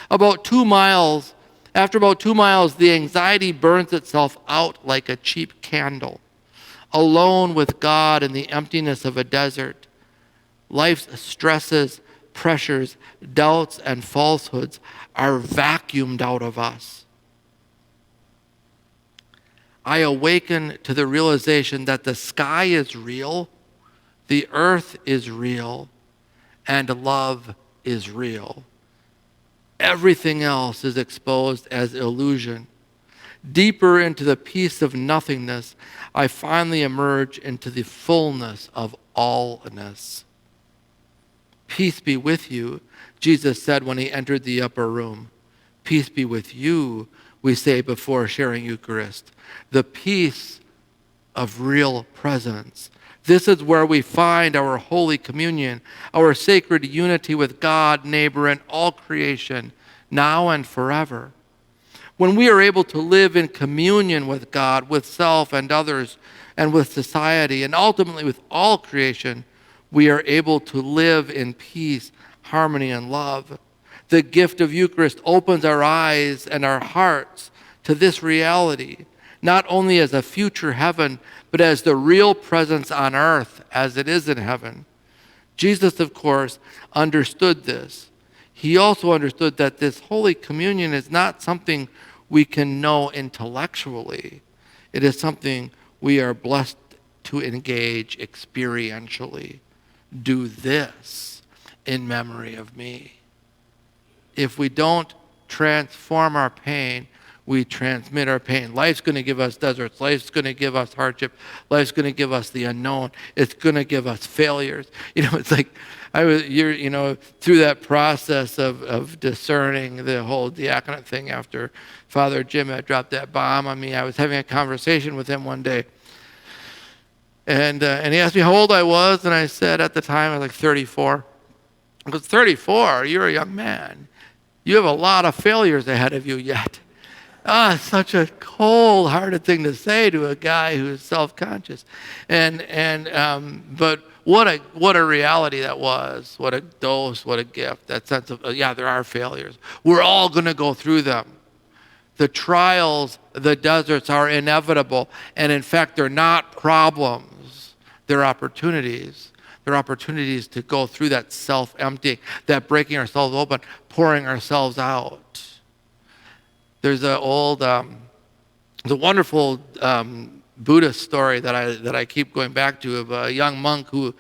B: After about 2 miles, the anxiety burns itself out like a cheap candle. Alone with God in the emptiness of a desert, life's stresses, pressures, doubts, and falsehoods are vacuumed out of us. I awaken to the realization that the sky is real, the earth is real, and love is real. Everything else is exposed as illusion. Deeper into the peace of nothingness, I finally emerge into the fullness of allness. Peace be with you, Jesus said when he entered the upper room. Peace be with you, we say before sharing Eucharist. The peace of real presence. This is where we find our Holy Communion, our sacred unity with God, neighbor, and all creation, now and forever. When we are able to live in communion with God, with self and others, and with society, and ultimately with all creation, we are able to live in peace, harmony, and love. The gift of Eucharist opens our eyes and our hearts to this reality, not only as a future heaven, but as the real presence on earth as it is in heaven. Jesus, of course, understood this. He also understood that this Holy Communion is not something we can know intellectually. It is something we are blessed to engage experientially. Do this in memory of me. If we don't transform our pain, we transmit our pain. Life's going to give us deserts. Life's going to give us hardship. Life's going to give us the unknown. It's going to give us failures. It's like through that process of discerning the whole diaconate thing after Father Jim had dropped that bomb on me. I was having a conversation with him one day, and he asked me how old I was, and I said at the time I was like 34. I goes, 34? You're a young man. You have a lot of failures ahead of you yet. It's such a cold-hearted thing to say to a guy who is self-conscious, but what a reality that was. What a dose. What a gift. That sense of there are failures. We're all going to go through them. The trials, the deserts are inevitable, and in fact, they're not problems. They're opportunities. They're opportunities to go through that self-emptying, that breaking ourselves open, pouring ourselves out. There's a wonderful Buddhist story that I keep going back to of a young monk who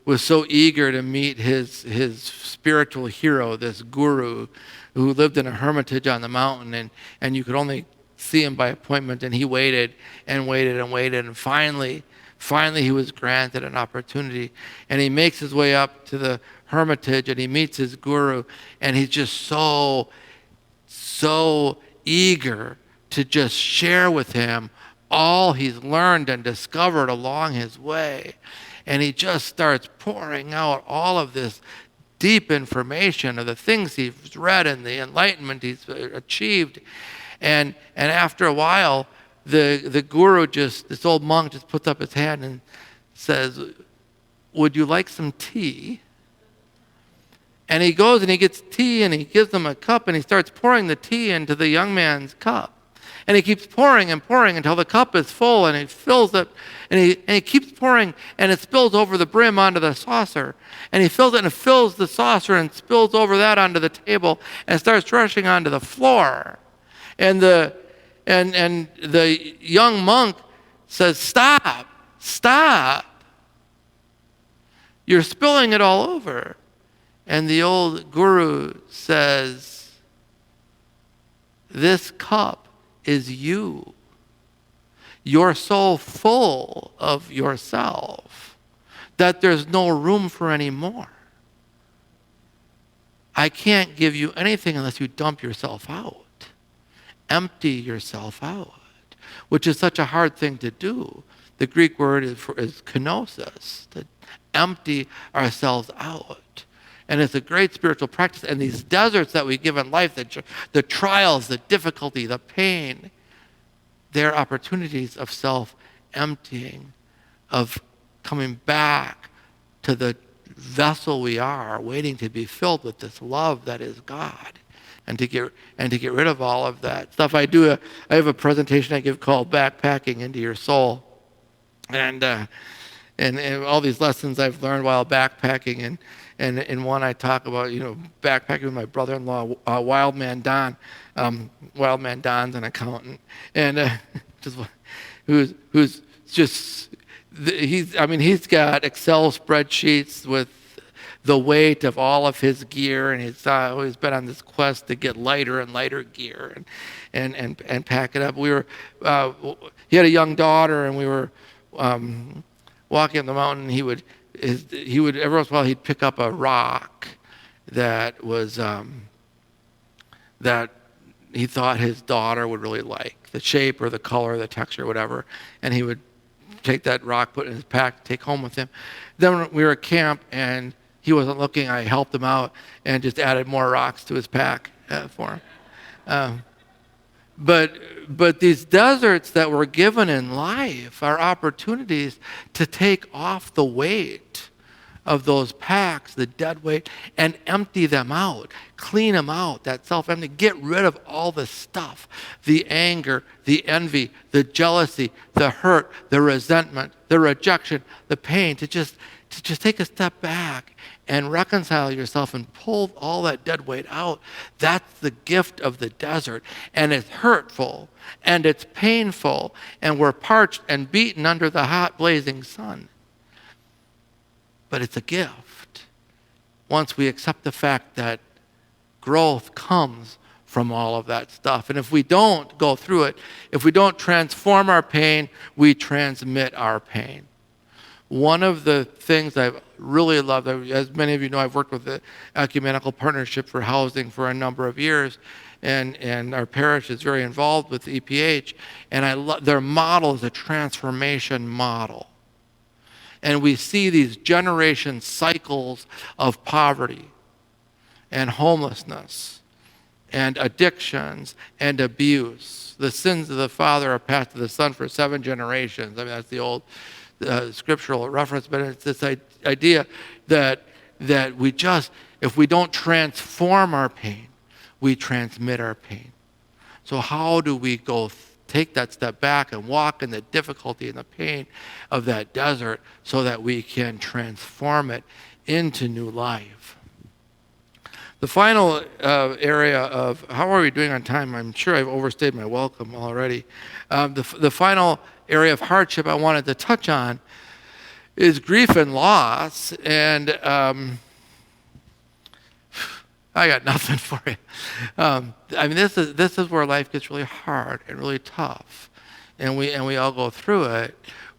B: was so eager to meet his spiritual hero, this guru, who lived in a hermitage on the mountain, and you could only see him by appointment, and he waited and waited and waited, and finally he was granted an opportunity, and he makes his way up to the hermitage, and he meets his guru, and he's just so eager to just share with him all he's learned and discovered along his way. And he just starts pouring out all of this deep information of the things he's read and the enlightenment he's achieved. And after a while, the guru this old monk just puts up his hand and says, "Would you like some tea?" And he goes and he gets tea and he gives him a cup and he starts pouring the tea into the young man's cup. And he keeps pouring and pouring until the cup is full, and he fills it, and he keeps pouring, and it spills over the brim onto the saucer. And he fills it, and it fills the saucer and spills over that onto the table and starts rushing onto the floor. And the young monk says, "Stop. You're spilling it all over." And the old guru says, "This cup is you. You're so full of yourself that there's no room for any more. I can't give you anything unless you dump yourself out. Empty yourself out," which is such a hard thing to do. The Greek word is kenosis, to empty ourselves out. And it's a great spiritual practice. And these deserts that we give in life, the trials, the difficulty, the pain, they're opportunities of self-emptying, of coming back to the vessel we are, waiting to be filled with this love that is God, and to get rid of all of that stuff. I have a presentation I give called "Backpacking into Your Soul," and all these lessons I've learned while backpacking, and in one I talk about backpacking with my brother-in-law, Wild Man Don. Wild Man Don's an accountant, and he's got Excel spreadsheets with the weight of all of his gear, and he's always been on this quest to get lighter and lighter gear and pack it up. He had a young daughter, and we were walking up the mountain. He would every once in a while he'd pick up a rock that was that he thought his daughter would really like, the shape or the color, the texture, whatever, and he would take that rock, put it in his pack, take home with him. Then when we were at camp and he wasn't looking, I helped him out and just added more rocks to his pack for him. But these deserts that we're given in life are opportunities to take off the weight of those packs, the dead weight, and empty them out, clean them out, that self-empty, get rid of all the stuff, the anger, the envy, the jealousy, the hurt, the resentment, the rejection, the pain, to just take a step back and reconcile yourself and pull all that dead weight out. That's the gift of the desert. And it's hurtful, and it's painful, and we're parched and beaten under the hot, blazing sun. But it's a gift once we accept the fact that growth comes from all of that stuff. And if we don't go through it, if we don't transform our pain, we transmit our pain. One of the things I've really loved, as many of you know, I've worked with the Ecumenical Partnership for Housing for a number of years, and our parish is very involved with EPH, and their model is a transformation model. And we see these generation cycles of poverty and homelessness and addictions and abuse. The sins of the father are passed to the son for 7 generations. I mean, that's the old scriptural reference, but it's this idea that if we don't transform our pain, we transmit our pain. So how do we take that step back and walk in the difficulty and the pain of that desert so that we can transform it into new life? The final area of, how are we doing on time? I'm sure I've overstayed my welcome already. The final area of hardship I wanted to touch on is grief and loss. And I got nothing for you. I mean, this is where life gets really hard and really tough, and we all go through it,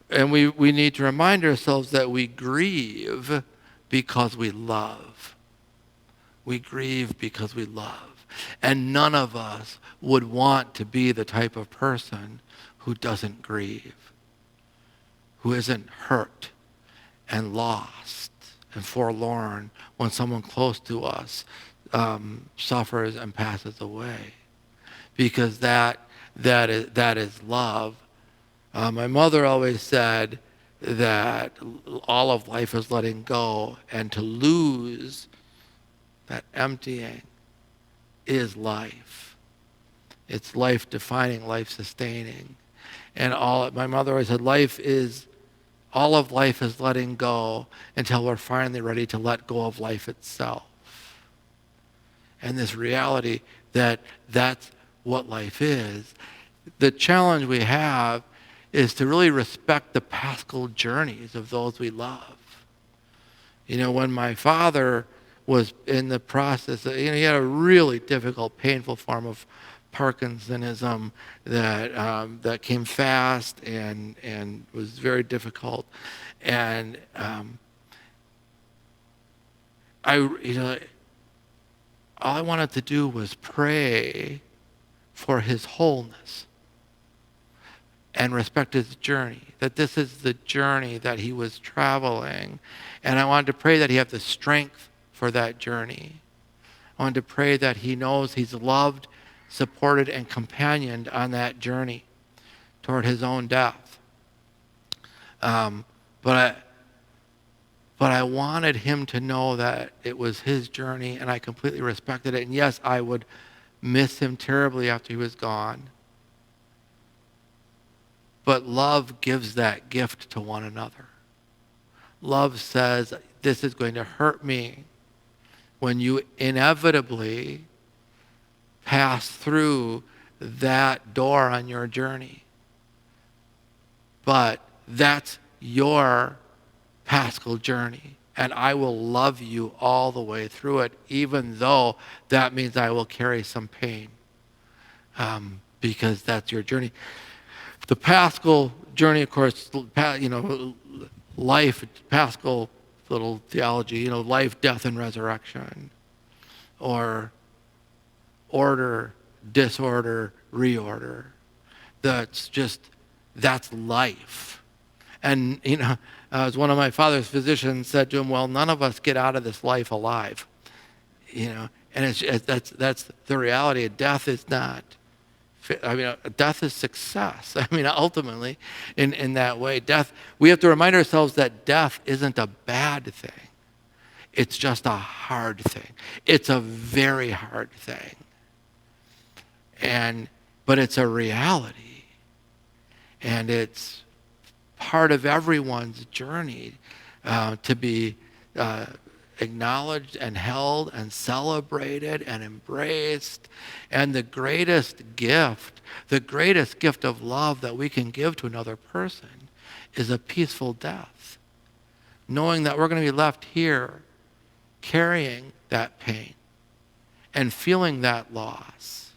B: and we need to remind ourselves that we grieve because we love. We grieve because we love, and none of us would want to be the type of person who doesn't grieve, who isn't hurt and lost and forlorn when someone close to us suffers and passes away, because that is love. My mother always said that all of life is letting go, and to lose, that emptying, is life. It's life defining, life sustaining, and my mother always said, all of life is letting go until we're finally ready to let go of life itself. And this reality that that's what life is. The challenge we have is to really respect the paschal journeys of those we love. You know, when my father was in the process, he had a really difficult, painful form of Parkinsonism that came fast and was very difficult. And all I wanted to do was pray for his wholeness and respect his journey, that this is the journey that he was traveling. And I wanted to pray that he have the strength for that journey. I wanted to pray that he knows he's loved, supported, and companioned on that journey toward his own death. But I wanted him to know that it was his journey, and I completely respected it. And yes, I would miss him terribly after he was gone. But love gives that gift to one another. Love says, this is going to hurt me when you inevitably pass through that door on your journey. But that's your paschal journey, and I will love you all the way through it, even though that means I will carry some pain, because that's your journey. The Paschal journey, of course, life, Paschal little theology, life, death, and resurrection, or order, disorder, reorder. That's life. And, as one of my father's physicians said to him, well, none of us get out of this life alive, and that's the reality. Death is not, death is success. Ultimately, in that way, we have to remind ourselves that death isn't a bad thing. It's just a hard thing. It's a very hard thing. But it's a reality. And it's part of everyone's journey to be acknowledged and held and celebrated and embraced. And the greatest gift of love that we can give to another person is a peaceful death. Knowing that we're going to be left here carrying that pain and feeling that loss.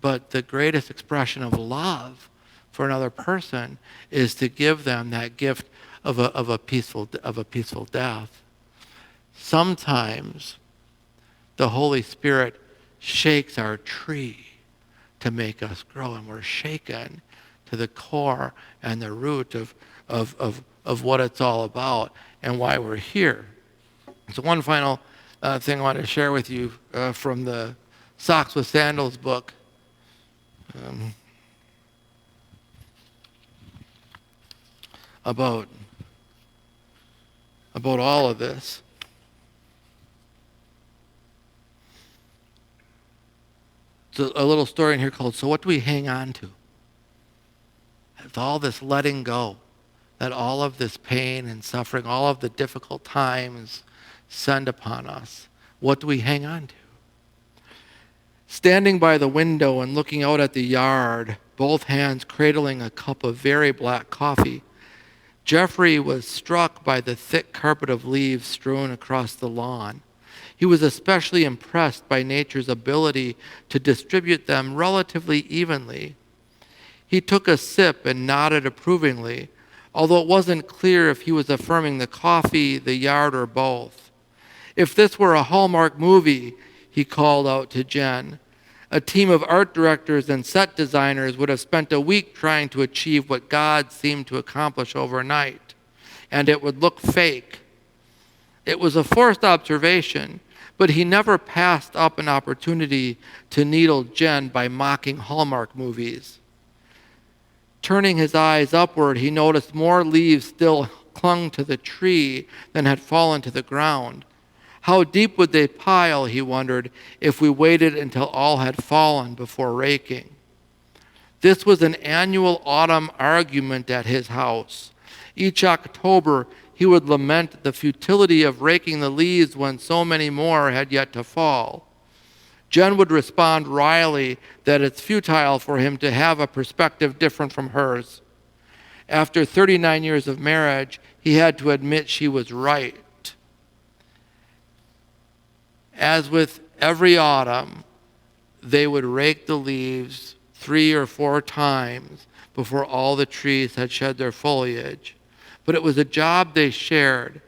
B: But the greatest expression of love for another person is to give them that gift of a peaceful death. Sometimes the Holy Spirit shakes our tree to make us grow, and we're shaken to the core and the root of what it's all about and why we're here. So one final thing I want to share with you from the Socks with Sandals book. About all of this. It's a little story in here called, So What Do We Hang On To? It's all this letting go, that all of this pain and suffering, all of the difficult times send upon us. What do we hang on to? Standing by the window and looking out at the yard, both hands cradling a cup of very black coffee, Jeffrey was struck by the thick carpet of leaves strewn across the lawn. He was especially impressed by nature's ability to distribute them relatively evenly. He took a sip and nodded approvingly, although it wasn't clear if he was affirming the coffee, the yard, or both. If this were a Hallmark movie, he called out to Jen, a team of art directors and set designers would have spent a week trying to achieve what God seemed to accomplish overnight, and it would look fake. It was a forced observation, but he never passed up an opportunity to needle Jen by mocking Hallmark movies. Turning his eyes upward, he noticed more leaves still clung to the tree than had fallen to the ground. How deep would they pile, he wondered, if we waited until all had fallen before raking? This was an annual autumn argument at his house. Each October, he would lament the futility of raking the leaves when so many more had yet to fall. Jen would respond wryly that it's futile for him to have a perspective different from hers. After 39 years of marriage, he had to admit she was right. As with every autumn, they would rake the leaves 3 or 4 times before all the trees had shed their foliage. But it was a job they shared,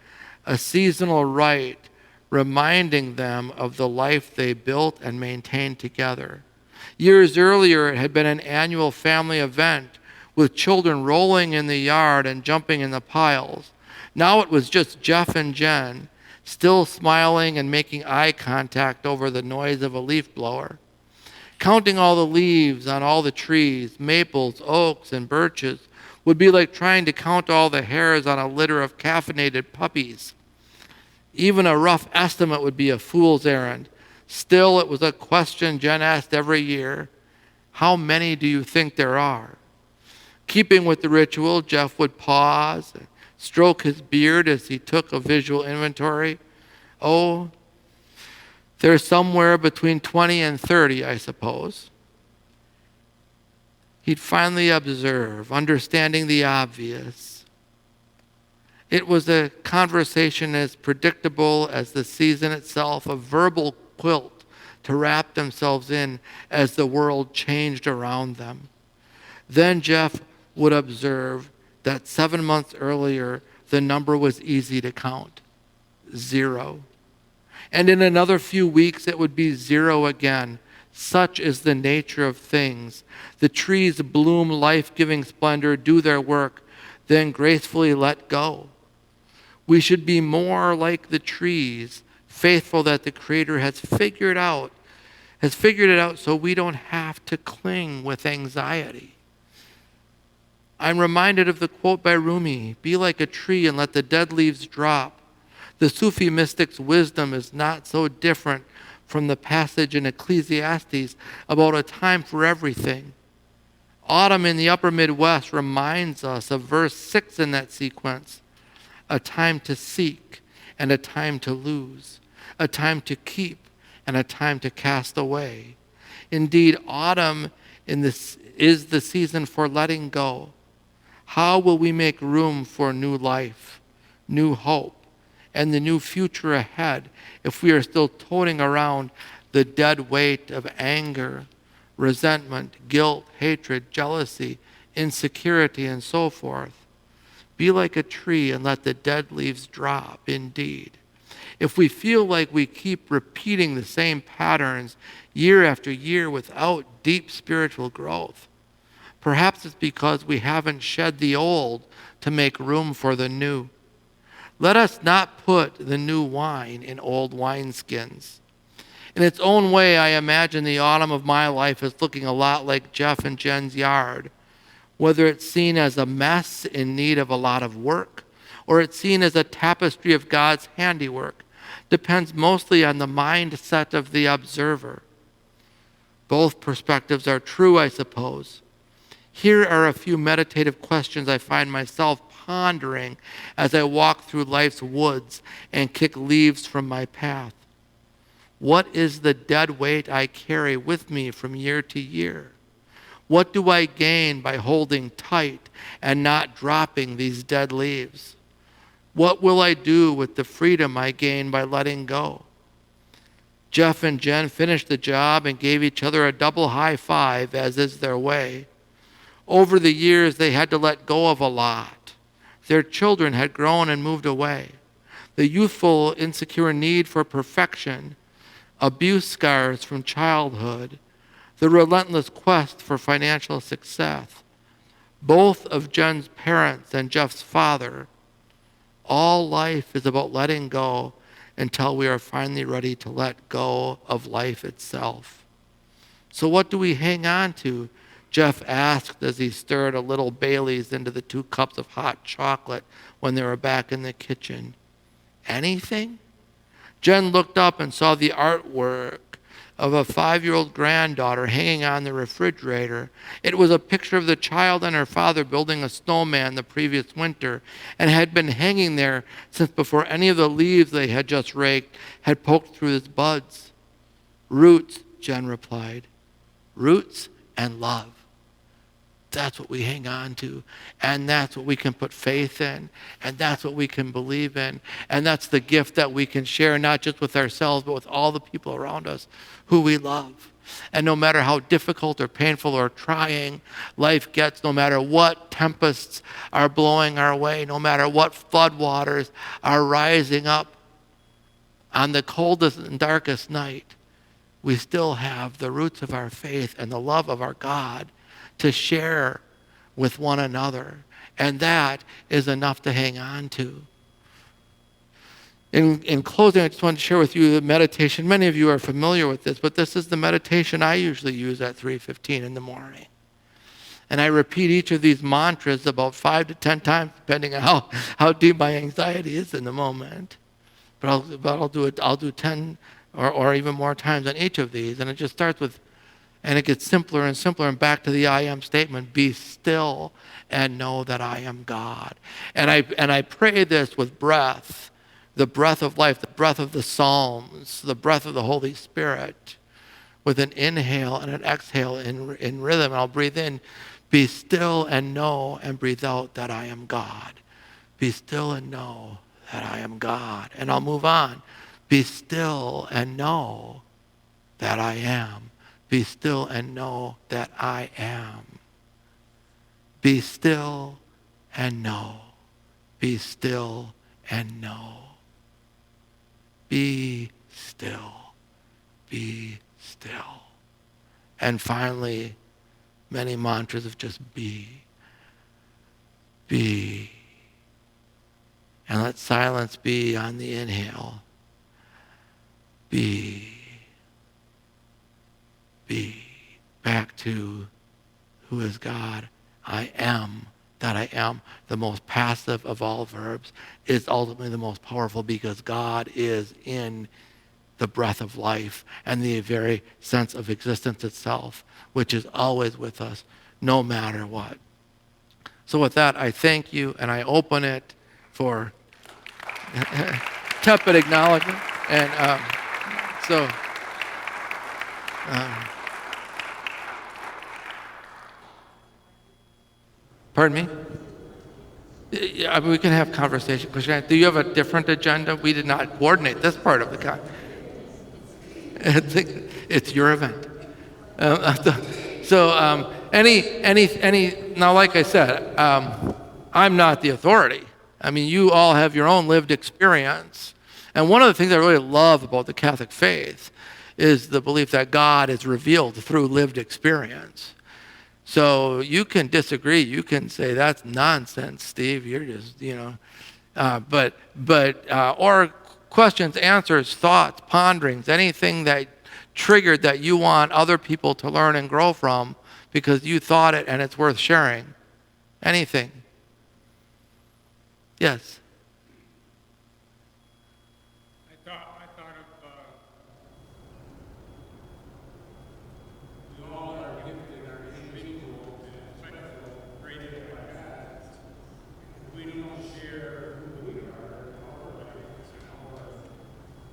B: a seasonal rite, reminding them of the life they built and maintained together. Years earlier, it had been an annual family event with children rolling in the yard and jumping in the piles. Now it was just Jeff and Jen, still smiling and making eye contact over the noise of a leaf blower. Counting all the leaves on all the trees, maples, oaks, and birches, would be like trying to count all the hairs on a litter of caffeinated puppies. Even a rough estimate would be a fool's errand. Still, it was a question Jen asked every year. How many do you think there are? Keeping with the ritual, Jeff would pause and stroke his beard as he took a visual inventory. Oh, there's somewhere between 20 and 30, I suppose. He'd finally observe, understanding the obvious. It was a conversation as predictable as the season itself, a verbal quilt to wrap themselves in as the world changed around them. Then Jeff would observe that 7 months earlier, the number was easy to count, 0. And in another few weeks, it would be 0 again. Such is the nature of things. The trees bloom life-giving splendor, do their work, then gracefully let go. We should be more like the trees, faithful that the Creator has figured it out so we don't have to cling with anxiety. I'm reminded of the quote by Rumi, "Be like a tree and let the dead leaves drop." The Sufi mystic's wisdom is not so different from the passage in Ecclesiastes about a time for everything. Autumn in the upper Midwest reminds us of verse 6 in that sequence, a time to seek and a time to lose, a time to keep and a time to cast away. Indeed, autumn is the season for letting go. How will we make room for new life, new hope, and the new future ahead if we are still toting around the dead weight of anger, resentment, guilt, hatred, jealousy, insecurity, and so forth? Be like a tree and let the dead leaves drop, indeed. If we feel like we keep repeating the same patterns year after year without deep spiritual growth, perhaps it's because we haven't shed the old to make room for the new. Let us not put the new wine in old wineskins. In its own way, I imagine the autumn of my life is looking a lot like Jeff and Jen's yard. Whether it's seen as a mess in need of a lot of work, or it's seen as a tapestry of God's handiwork, depends mostly on the mindset of the observer. Both perspectives are true, I suppose. Here are a few meditative questions I find myself pondering as I walk through life's woods and kick leaves from my path. What is the dead weight I carry with me from year to year? What do I gain by holding tight and not dropping these dead leaves? What will I do with the freedom I gain by letting go? Jeff and Jen finished the job and gave each other a double high five, as is their way. Over the years, they had to let go of a lot. Their children had grown and moved away. The youthful, insecure need for perfection, abuse scars from childhood, the relentless quest for financial success, both of Jen's parents and Jeff's father. All life is about letting go until we are finally ready to let go of life itself. So what do we hang on to? Jeff asked as he stirred a little Bailey's into the 2 cups of hot chocolate when they were back in the kitchen. Anything? Jen looked up and saw the artwork of a 5-year-old granddaughter hanging on the refrigerator. It was a picture of the child and her father building a snowman the previous winter and had been hanging there since before any of the leaves they had just raked had poked through its buds. Roots, Jen replied. Roots and love. That's what we hang on to, and that's what we can put faith in, and that's what we can believe in, and that's the gift that we can share not just with ourselves but with all the people around us who we love. And no matter how difficult or painful or trying life gets, no matter what tempests are blowing our way, no matter what floodwaters are rising up on the coldest and darkest night, we still have the roots of our faith and the love of our God to share with one another. And that is enough to hang on to. In closing, I just want to share with you the meditation. Many of you are familiar with this, but this is the meditation I usually use at 3:15 in the morning. And I repeat each of these mantras about 5 to 10 times, depending on how deep my anxiety is in the moment. But I'll do 10 or even more times on each of these. And it just starts with, and it gets simpler and simpler, and back to the I am statement, be still and know that I am God. And I pray this with breath, the breath of life, the breath of the Psalms, the breath of the Holy Spirit, with an inhale and an exhale in rhythm. And I'll breathe in, be still and know, and breathe out that I am God. Be still and know that I am God. And I'll move on. Be still and know that I am. Be still and know that I am. Be still and know. Be still and know. Be still. Be still. And finally, many mantras of just be. Be. And let silence be on the inhale. Be. Be. Back to who is God. I am that I am. The most passive of all verbs is ultimately the most powerful because God is in the breath of life and the very sense of existence itself, which is always with us, no matter what. So with that, I thank you and I open it for tepid acknowledgement. And pardon me? Yeah, I mean, we can have conversation. Do you have a different agenda? We did not coordinate this part of the It's your event. Now, like I said, I'm not the authority. I mean, you all have your own lived experience. And one of the things I really love about the Catholic faith is the belief that God is revealed through lived experience. So you can disagree. You can say, that's nonsense, Steve. You're just, or questions, answers, thoughts, ponderings, anything that triggered that you want other people to learn and grow from because you thought it and it's worth sharing. Anything. Yes.
C: I thought of we all are gifted, are individual, and special, great as we don't share who we are, our lives, and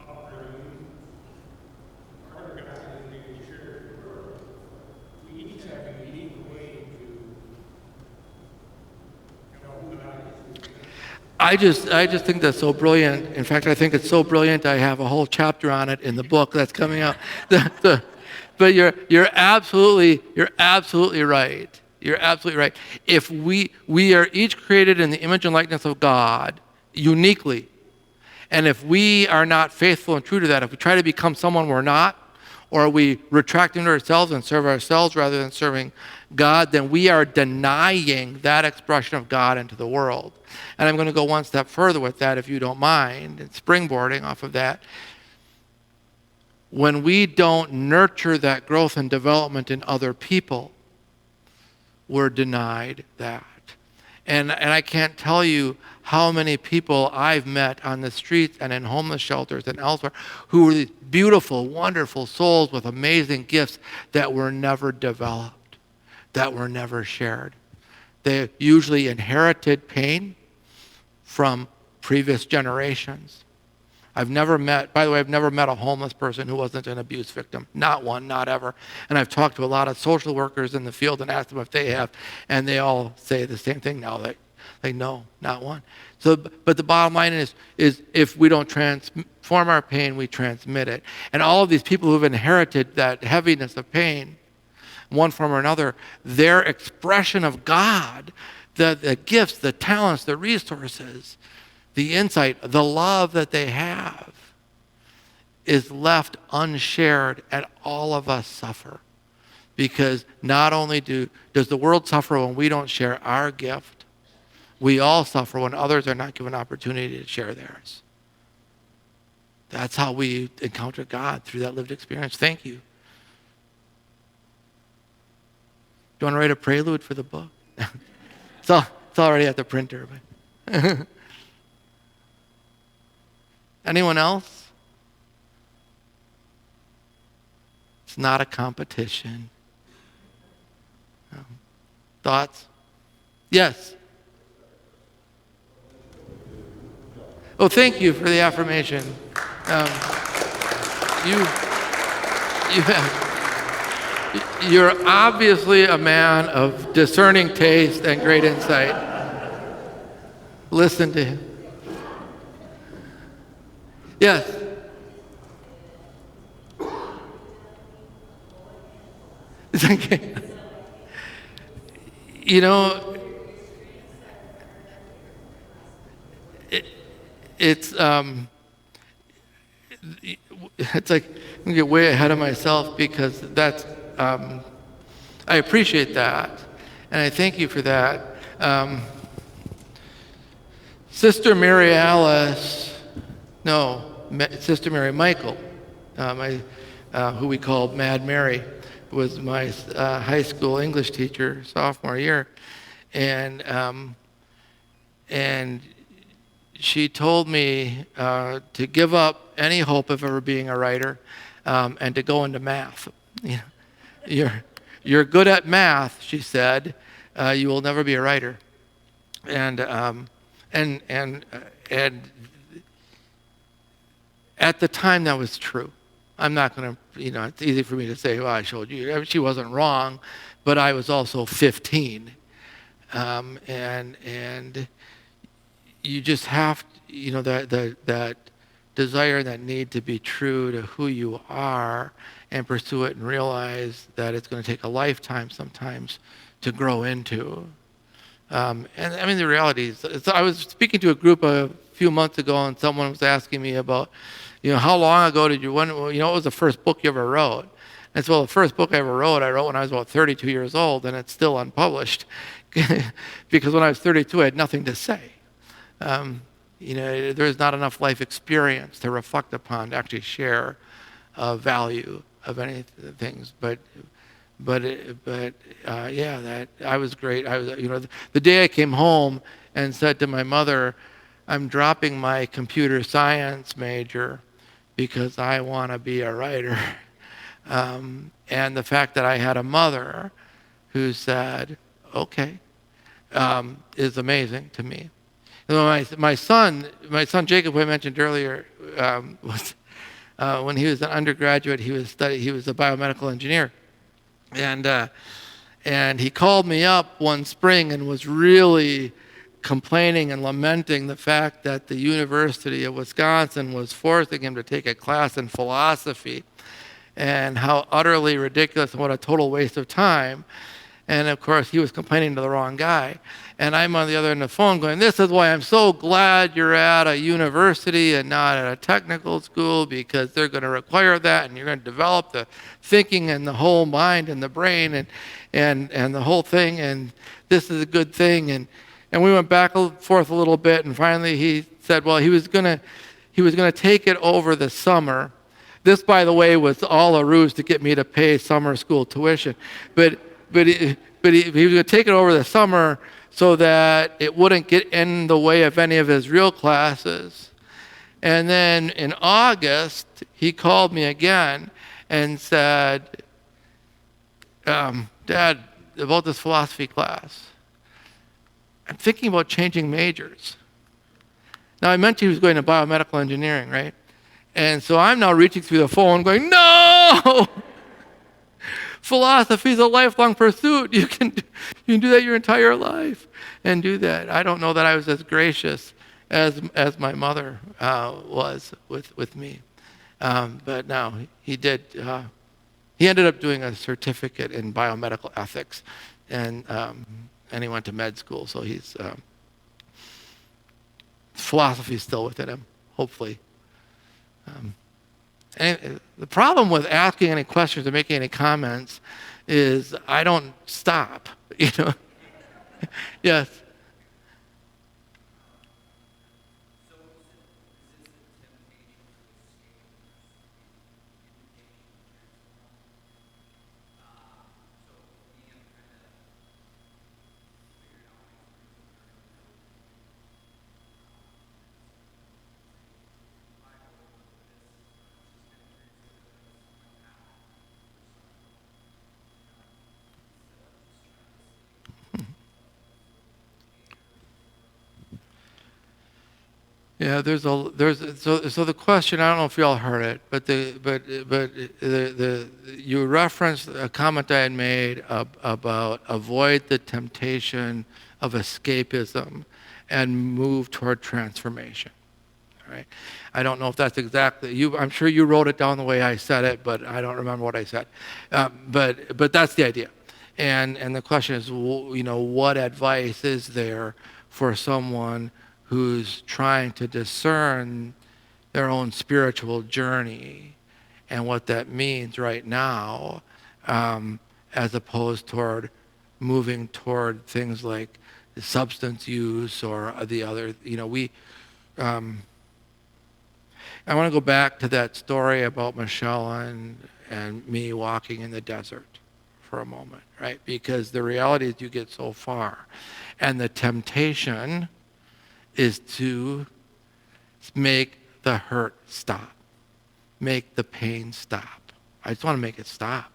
C: our upbringing. Part of God is being shared with the world. We each have a unique way to know who God is.
B: I just think that's so brilliant. In fact, I think it's so brilliant. I have a whole chapter on it in the book that's coming out. But you're absolutely right. You're absolutely right. If we are each created in the image and likeness of God uniquely, and if we are not faithful and true to that, if we try to become someone we're not, or we retract into ourselves and serve ourselves rather than serving God, then we are denying that expression of God into the world. And I'm going to go one step further with that, if you don't mind, and springboarding off of that. When we don't nurture that growth and development in other people, we're denied that. And I can't tell you how many people I've met on the streets and in homeless shelters and elsewhere who were these beautiful, wonderful souls with amazing gifts that were never developed, that were never shared. They usually inherited pain from previous generations. I've never met a homeless person who wasn't an abuse victim. Not one, not ever. And I've talked to a lot of social workers in the field and asked them if they have, and they all say the same thing now. No, not one. So, but the bottom line is if we don't transform our pain, we transmit it. And all of these people who've inherited that heaviness of pain, in one form or another, their expression of God, the gifts, the talents, the resources, the insight, the love that they have is left unshared, and all of us suffer. Because not only does the world suffer when we don't share our gift, we all suffer when others are not given opportunity to share theirs. That's how we encounter God, through that lived experience. Thank you. Do you want to write a prelude for the book? It's already at the printer. But anyone else? It's not a competition. No. Thoughts? Yes. Oh, thank you for the affirmation. You're obviously a man of discerning taste and great insight. listen to him. Yes. It's okay. You know, it's it's like I'm gonna get way ahead of myself because that's I appreciate that, and I thank you for that. Sister Mary Alice, no, Sister Mary Michael, who we called Mad Mary, was my high school English teacher sophomore year, and and she told me to give up any hope of ever being a writer, and to go into math. You know, you're good at math, she said. You will never be a writer, and at the time that was true. I'm not going to, it's easy for me to say, well, I showed you. She wasn't wrong, but I was also 15, and you just have, that desire, that need to be true to who you are and pursue it and realize that it's going to take a lifetime sometimes to grow into. And I mean, the reality is, I was speaking to a group a few months ago, and someone was asking me about, how long ago did you, what was the first book you ever wrote? And so, well, the first book I wrote when I was about 32 years old, and it's still unpublished, because when I was 32, I had nothing to say. There's not enough life experience to reflect upon, to actually share value of any things. But yeah, that I was great. I was, the day I came home and said to my mother, I'm dropping my computer science major because I want to be a writer. And the fact that I had a mother who said, okay, is amazing to me. My son Jacob, who I mentioned earlier, was when he was an undergraduate, he was a biomedical engineer, and he called me up one spring and was really complaining and lamenting the fact that the University of Wisconsin was forcing him to take a class in philosophy, and how utterly ridiculous and what a total waste of time. And of course, he was complaining to the wrong guy. And I'm on the other end of the phone going, this is why I'm so glad you're at a university and not at a technical school, because they're going to require that, and you're going to develop the thinking and the whole mind and the brain and the whole thing, and this is a good thing. And we went back and forth a little bit, and finally he said, well, he was going to take it over the summer. This, by the way, was all a ruse to get me to pay summer school tuition. But he was going to take it over the summer so that it wouldn't get in the way of any of his real classes. And then in August, he called me again and said, Dad, about this philosophy class, I'm thinking about changing majors. Now, I mentioned he was going to biomedical engineering, right? And so I'm now reaching through the phone going, no! Philosophy is a lifelong pursuit. You can do that your entire life and do that. I don't know that I was as gracious as my mother was with me. But no, he did. He ended up doing a certificate in biomedical ethics, and he went to med school. So he's philosophy is still within him, hopefully. And the problem with asking any questions or making any comments is I don't stop, Yes. Yeah, so the question, I don't know if you all heard it, but you referenced a comment I had made about avoid the temptation of escapism, and move toward transformation. All right? I don't know if that's exactly you. I'm sure you wrote it down the way I said it, but I don't remember what I said. But that's the idea. And the question is, what advice is there for someone who's trying to discern their own spiritual journey and what that means right now, as opposed toward moving toward things like substance use or the other, I want to go back to that story about Michelle and me walking in the desert for a moment, right? Because the reality is you get so far. And the temptation is to make the hurt stop, make the pain stop. I just want to make it stop.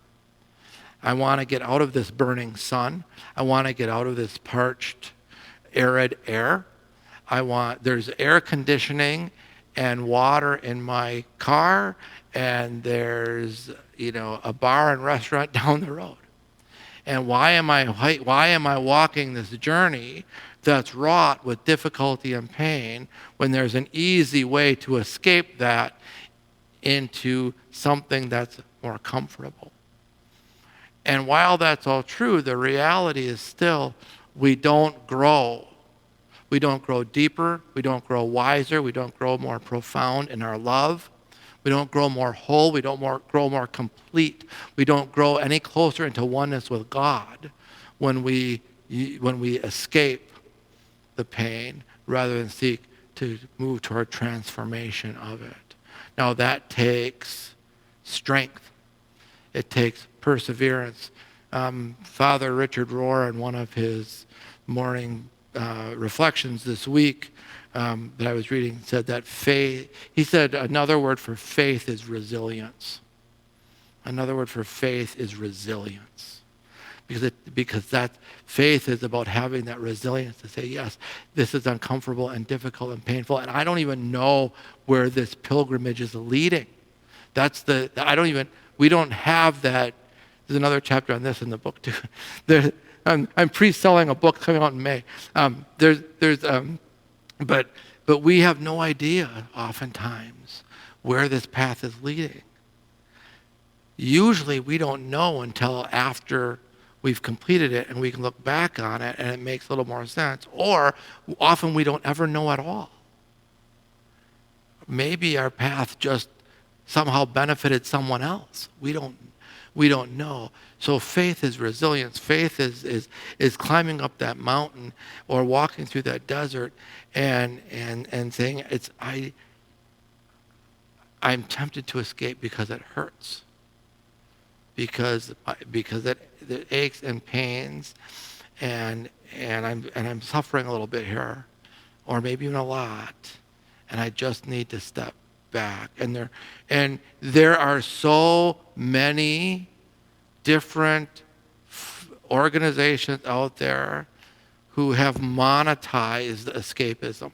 B: I want to get out of this burning sun. I want to get out of this parched, arid air. There's air conditioning and water in my car, and there's, a bar and restaurant down the road. And why am I walking this journey that's wrought with difficulty and pain when there's an easy way to escape that into something that's more comfortable? And while that's all true, the reality is still we don't grow. We don't grow deeper. We don't grow wiser. We don't grow more profound in our love. We don't grow more whole. We don't grow more complete. We don't grow any closer into oneness with God when we escape the pain rather than seek to move toward transformation of it. Now that takes strength. It takes perseverance. Father Richard Rohr, in one of his morning reflections this week that I was reading, said that faith, he said another word for faith is resilience. Another word for faith is resilience. Because that faith is about having that resilience to say, yes, this is uncomfortable and difficult and painful, and I don't even know where this pilgrimage is leading. We don't have that. There's another chapter on this in the book too. I'm pre-selling a book coming out in May. But we have no idea oftentimes where this path is leading. Usually we don't know until after we've completed it and we can look back on it and it makes a little more sense. Or often we don't ever know at all. Maybe our path just somehow benefited someone else. We don't know. So faith is resilience. Faith is climbing up that mountain or walking through that desert and saying, I'm tempted to escape because it hurts. Because it aches and pains and I'm suffering a little bit here, or maybe even a lot, and I just need to step back. And there are so many different organizations out there who have monetized escapism.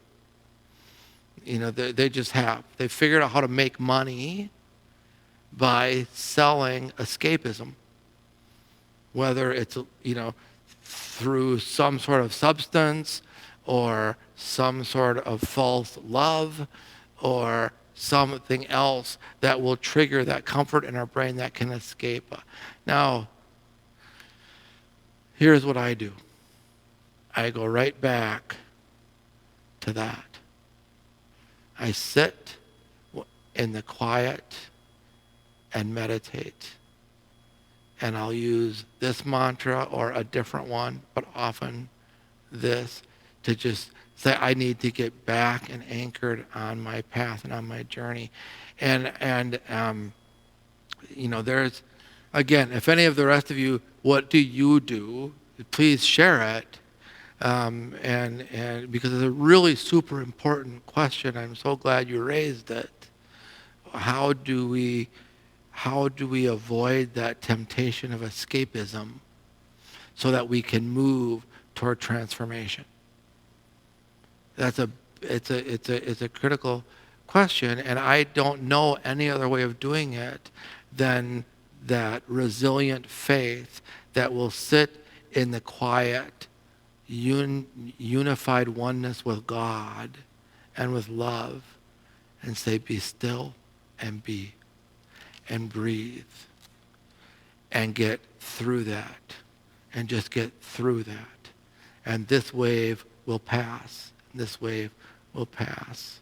B: They just have. They figured out how to make money by selling escapism, whether it's through some sort of substance or some sort of false love or something else that will trigger that comfort in our brain that can escape. Now, here's what I do. I go right back to that. I sit in the quiet and meditate. And I'll use this mantra or a different one, but often this, to just say I need to get back and anchored on my path and on my journey. And there's, again, if any of the rest of you, what do you do? Please share it. And because it's a really super important question. I'm so glad you raised it. How do we avoid that temptation of escapism so that we can move toward transformation? It's a critical question, and I don't know any other way of doing it than that resilient faith that will sit in the quiet, unified oneness with God and with love, and say, be still and be, and breathe, and get through that, and just get through that. And this wave will pass. This wave will pass.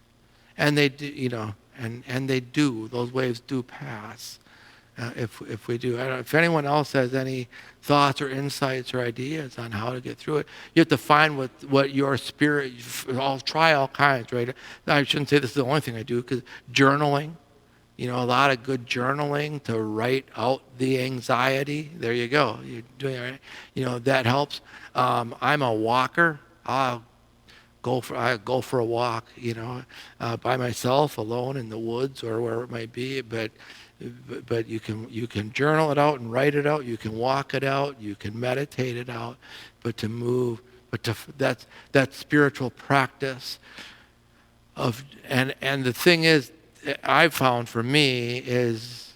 B: And they do, and they do. Those waves do pass. If we do. I don't know, if anyone else has any thoughts or insights or ideas on how to get through it, you have to find what your spirit, I'll try all kinds, right? I shouldn't say this is the only thing I do, because journaling, a lot of good journaling to write out the anxiety. There you go. You're doing it right. That helps. I'm a walker. I go for a walk, by myself, alone in the woods or wherever it might be. But you can journal it out and write it out. You can walk it out. You can meditate it out. But to move, that's that spiritual practice of and the thing is, I've found for me is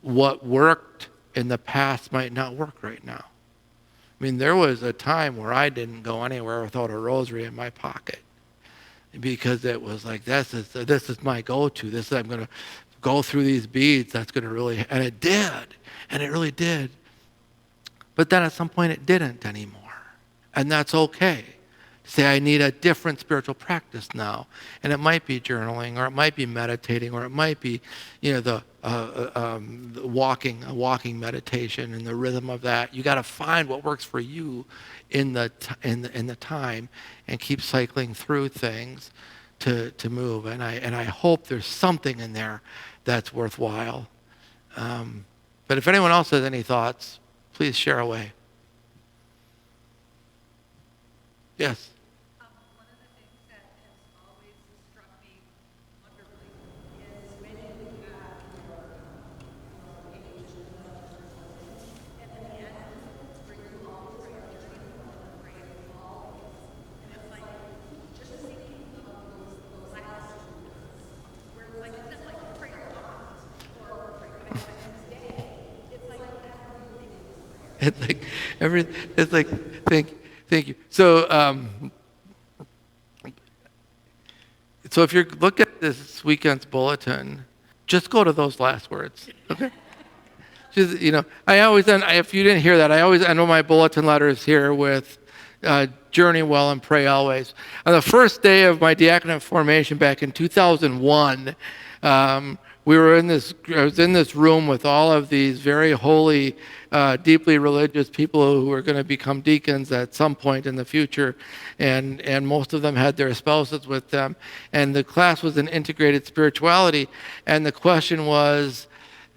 B: what worked in the past might not work right now. I mean, there was a time where I didn't go anywhere without a rosary in my pocket, because it was like, this is my go-to. I'm going to go through these beads. That's going to really, and it did, and it really did. But then at some point it didn't anymore, and that's okay. Say, I need a different spiritual practice now, and it might be journaling, or it might be meditating, or it might be, the walking meditation and the rhythm of that. You got to find what works for you in the time, and keep cycling through things to move. And I hope there's something in there that's worthwhile. But if anyone else has any thoughts, please share away. Yes.
D: One of the things that has always struck me wonderfully is when you have your age and at the end where you all pray your journey and pray all. And it's like just thinking of those last where it's like, it's not like pray a lot or pray 5 times a day. It's like everything is prayer.
B: Thank you. So, so if you look at this weekend's bulletin, just go to those last words. Okay. Just, I always end. If you didn't hear that, I always end my bulletin letters here with "Journey well and pray always." On the first day of my diaconate formation back in 2001. I was in this room with all of these very holy, deeply religious people who were going to become deacons at some point in the future, and most of them had their spouses with them. And the class was in integrated spirituality, and the question was,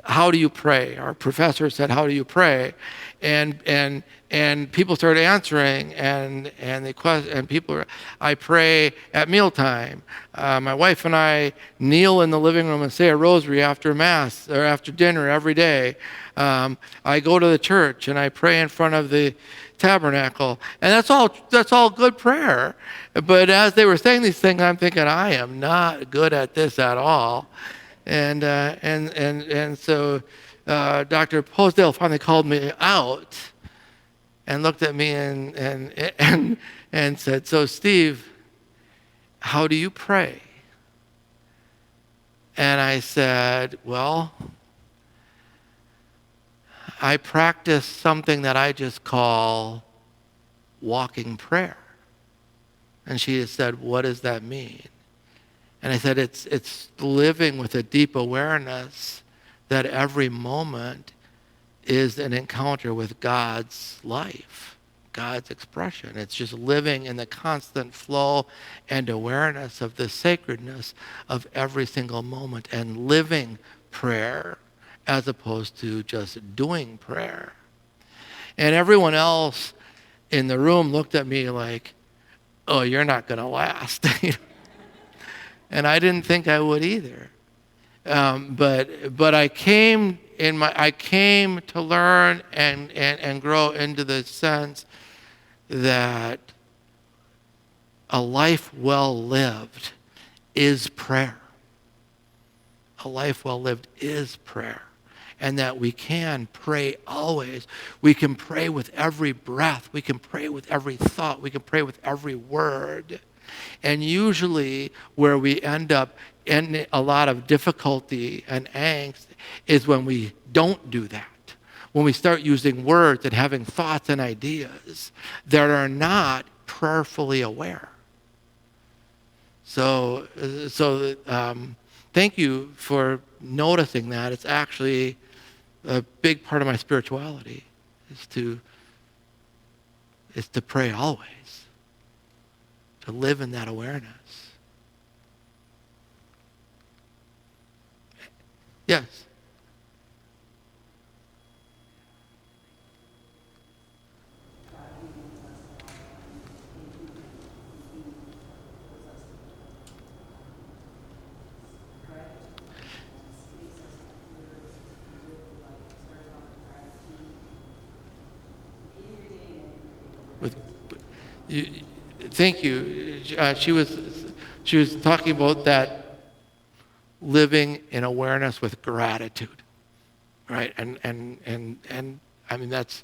B: how do you pray? Our professor said, how do you pray? And people started answering, and people, I pray at mealtime. My wife and I kneel in the living room and say a rosary after Mass or after dinner every day. I go to the church and I pray in front of the tabernacle, and that's all good prayer. But as they were saying these things, I'm thinking, I am not good at this at all. And so Dr. Posdale finally called me out and looked at me and said, "So Steve, how do you pray?" And I said, "Well, I practice something that I just call walking prayer." And she said, "What does that mean?" And I said, it's living with a deep awareness that every moment is an encounter with God's life, God's expression. It's just living in the constant flow and awareness of the sacredness of every single moment, and living prayer as opposed to just doing prayer. And everyone else in the room looked at me like, "Oh, you're not going to last." And I didn't think I would either. But I came to learn and grow into the sense that a life well lived is prayer. A life well lived is prayer. and that we can pray always. We can pray with every breath. We can pray with every thought. We can pray with every word. And usually where we end up in a lot of difficulty and angst is when we don't do that. When we start using words and having thoughts and ideas that are not prayerfully aware. So thank you for noticing that. It's actually a big part of my spirituality is to pray always, to live in that awareness. Yes. Thank you. She was talking about that living in awareness with gratitude, right? And I mean that's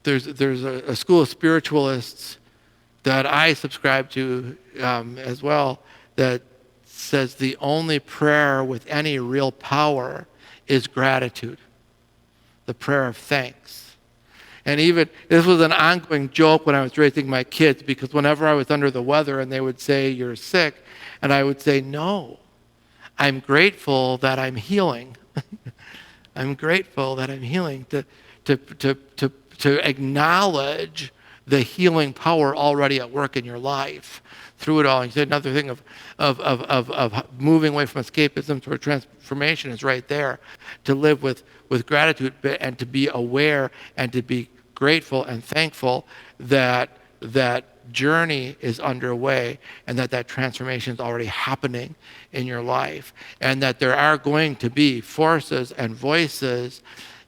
B: there's a school of spiritualists that I subscribe to as well that says the only prayer with any real power is gratitude, the prayer of thanks. And even, this was an ongoing joke when I was raising my kids, because whenever I was under the weather and they would say, "You're sick," and I would say, "No, I'm grateful that I'm healing." I'm grateful that I'm healing, to acknowledge the healing power already at work in your life through it all. And another thing of moving away from escapism toward transformation is right there. To live with gratitude and to be aware and to be grateful and thankful that that journey is underway and that transformation is already happening in your life, and that there are going to be forces and voices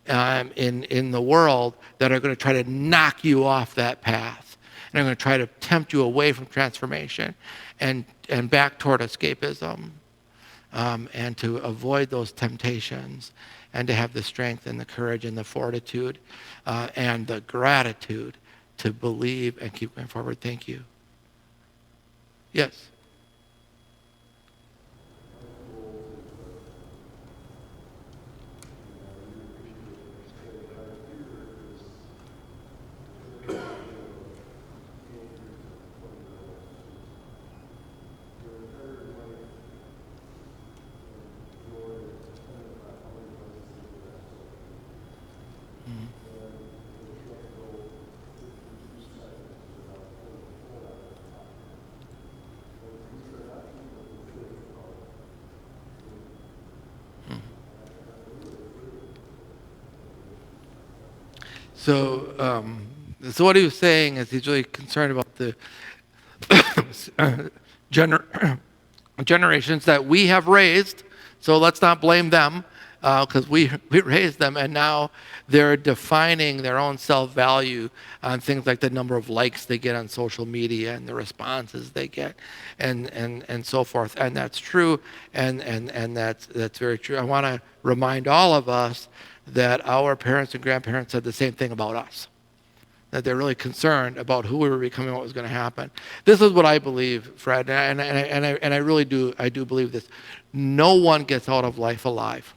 B: in the world that are going to try to knock you off that path, and are going to try to tempt you away from transformation and back toward escapism, and to avoid those temptations, and to have the strength and the courage and the fortitude and the gratitude to believe and keep going forward. Thank you. Yes. So what he was saying is he's really concerned about the generations that we have raised. So let's not blame them, because we raised them, and now they're defining their own self-value on things like the number of likes they get on social media and the responses they get, and so forth. And that's true, and that's very true. I want to remind all of us that our parents and grandparents said the same thing about us, that they're really concerned about who we were becoming, what was going to happen. This is what I believe, Fred, and I really do. I do believe this. No one gets out of life alive.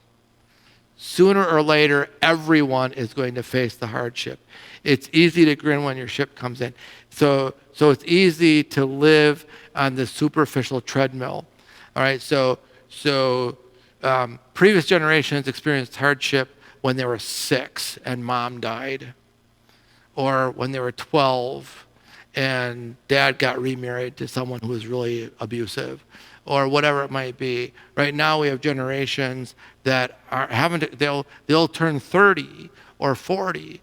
B: Sooner or later, everyone is going to face the hardship. It's easy to grin when your ship comes in. So it's easy to live on the superficial treadmill. All right. So previous generations experienced hardship when they were 6 and mom died, or when they were 12 and dad got remarried to someone who was really abusive, or whatever it might be. Right now we have generations that are having to, they'll turn 30 or 40.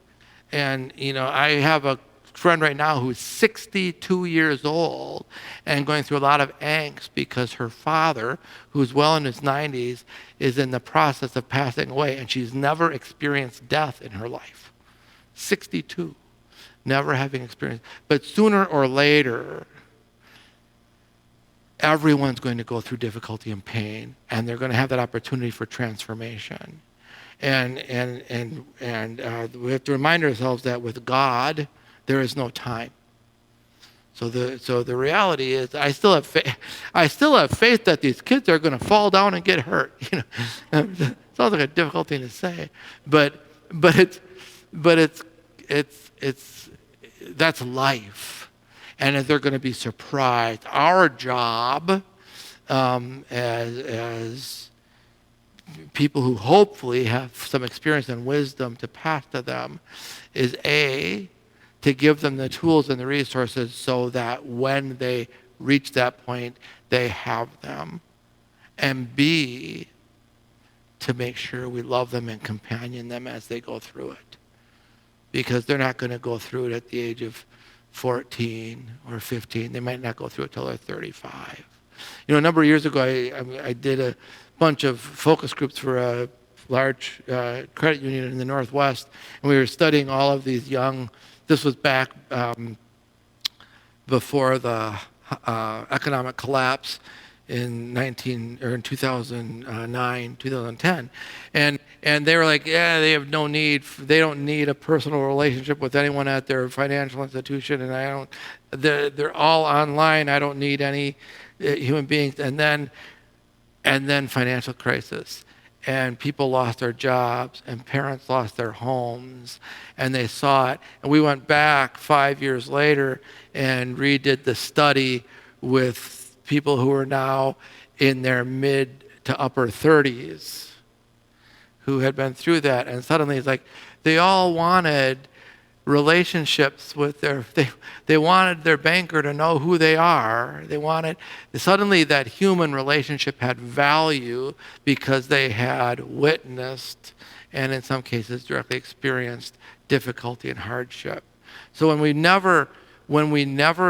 B: And I have a friend right now who's 62 years old and going through a lot of angst because her father, who's well in his 90s, is in the process of passing away, and she's never experienced death in her life. 62, never having experienced. But sooner or later, everyone's going to go through difficulty and pain, and they're going to have that opportunity for transformation. And we have to remind ourselves that with God, there is no time. So the reality is, I still have faith that these kids are going to fall down and get hurt. Sounds like a difficult thing to say, but it's that's life, and they're going to be surprised. Our job, as people who hopefully have some experience and wisdom to pass to them, is to give them the tools and the resources so that when they reach that point, they have them. And B, to make sure we love them and companion them as they go through it. Because they're not going to go through it at the age of 14 or 15. They might not go through it till they're 35. A number of years ago, I did a bunch of focus groups for a large credit union in the Northwest, and we were studying all of these young. This was back before the economic collapse in 2009, 2010, and they were like, yeah, they don't need a personal relationship with anyone at their financial institution, and they're all online. I don't need any human beings. And then financial crisis. And people lost their jobs, and parents lost their homes, and they saw it. And we went back 5 years later and redid the study with people who are now in their mid to upper 30s who had been through that. And suddenly it's like they all wanted relationships with they wanted their banker to know who they are. Suddenly that human relationship had value because they had witnessed, and in some cases directly experienced, difficulty and hardship. So when we never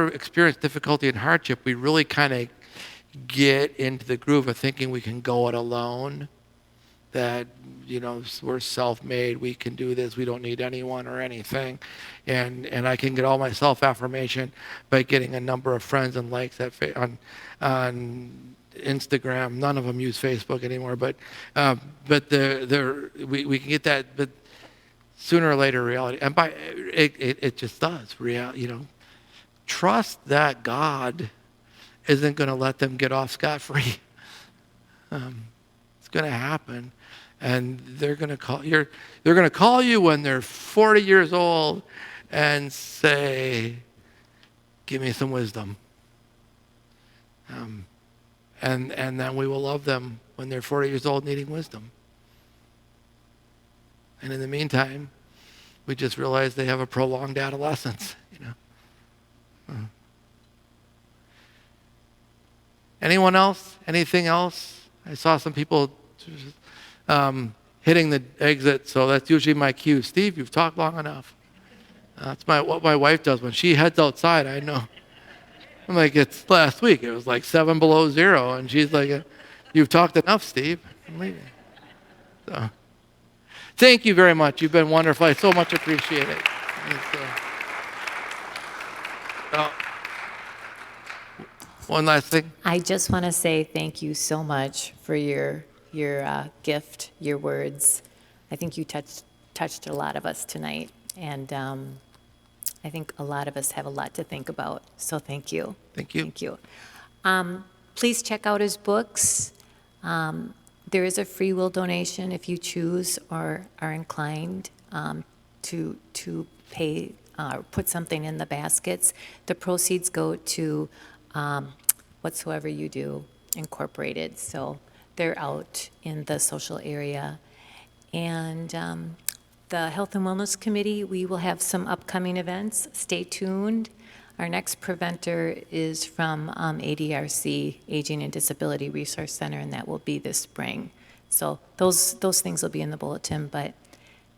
B: experience difficulty and hardship, we really kind of get into the groove of thinking we can go it alone, that we're self-made, we can do this, we don't need anyone or anything, and I can get all my self-affirmation by getting a number of friends and likes on Instagram. None of them use Facebook anymore, but we can get that. But sooner or later, reality, and it just does. Trust that God isn't going to let them get off scot-free. It's going to happen. And they're going to call you when they're 40 years old and say, give me some wisdom. And then we will love them when they're 40 years old needing wisdom. And in the meantime, we just realize they have a prolonged adolescence. Anyone else? Anything else? I saw some people hitting the exit, so that's usually my cue. Steve, you've talked long enough. That's what my wife does when she heads outside. I know. I'm like, it's last week. It was like 7 below zero, and she's like, you've talked enough, Steve. I'm leaving. So, thank you very much. You've been wonderful. I so much appreciate it. One last thing.
A: I just want to say thank you so much for your gift, your words. I think you touched a lot of us tonight, and I think a lot of us have a lot to think about. So thank you.
B: Thank you.
A: Thank you. Please check out his books. There is a free will donation if you choose or are inclined to pay put something in the baskets. The proceeds go to Whatsoever You Do Incorporated. So they're out in the social area. And the Health and Wellness Committee, we will have some upcoming events. Stay tuned. Our next preventer is from ADRC, Aging and Disability Resource Center, and that will be this spring. So those things will be in the bulletin. But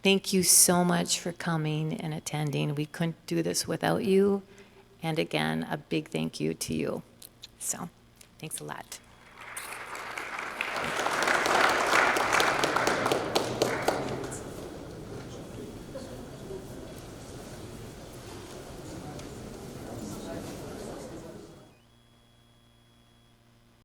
A: thank you so much for coming and attending. We couldn't do this without you. And again, a big thank you to you. So thanks a lot.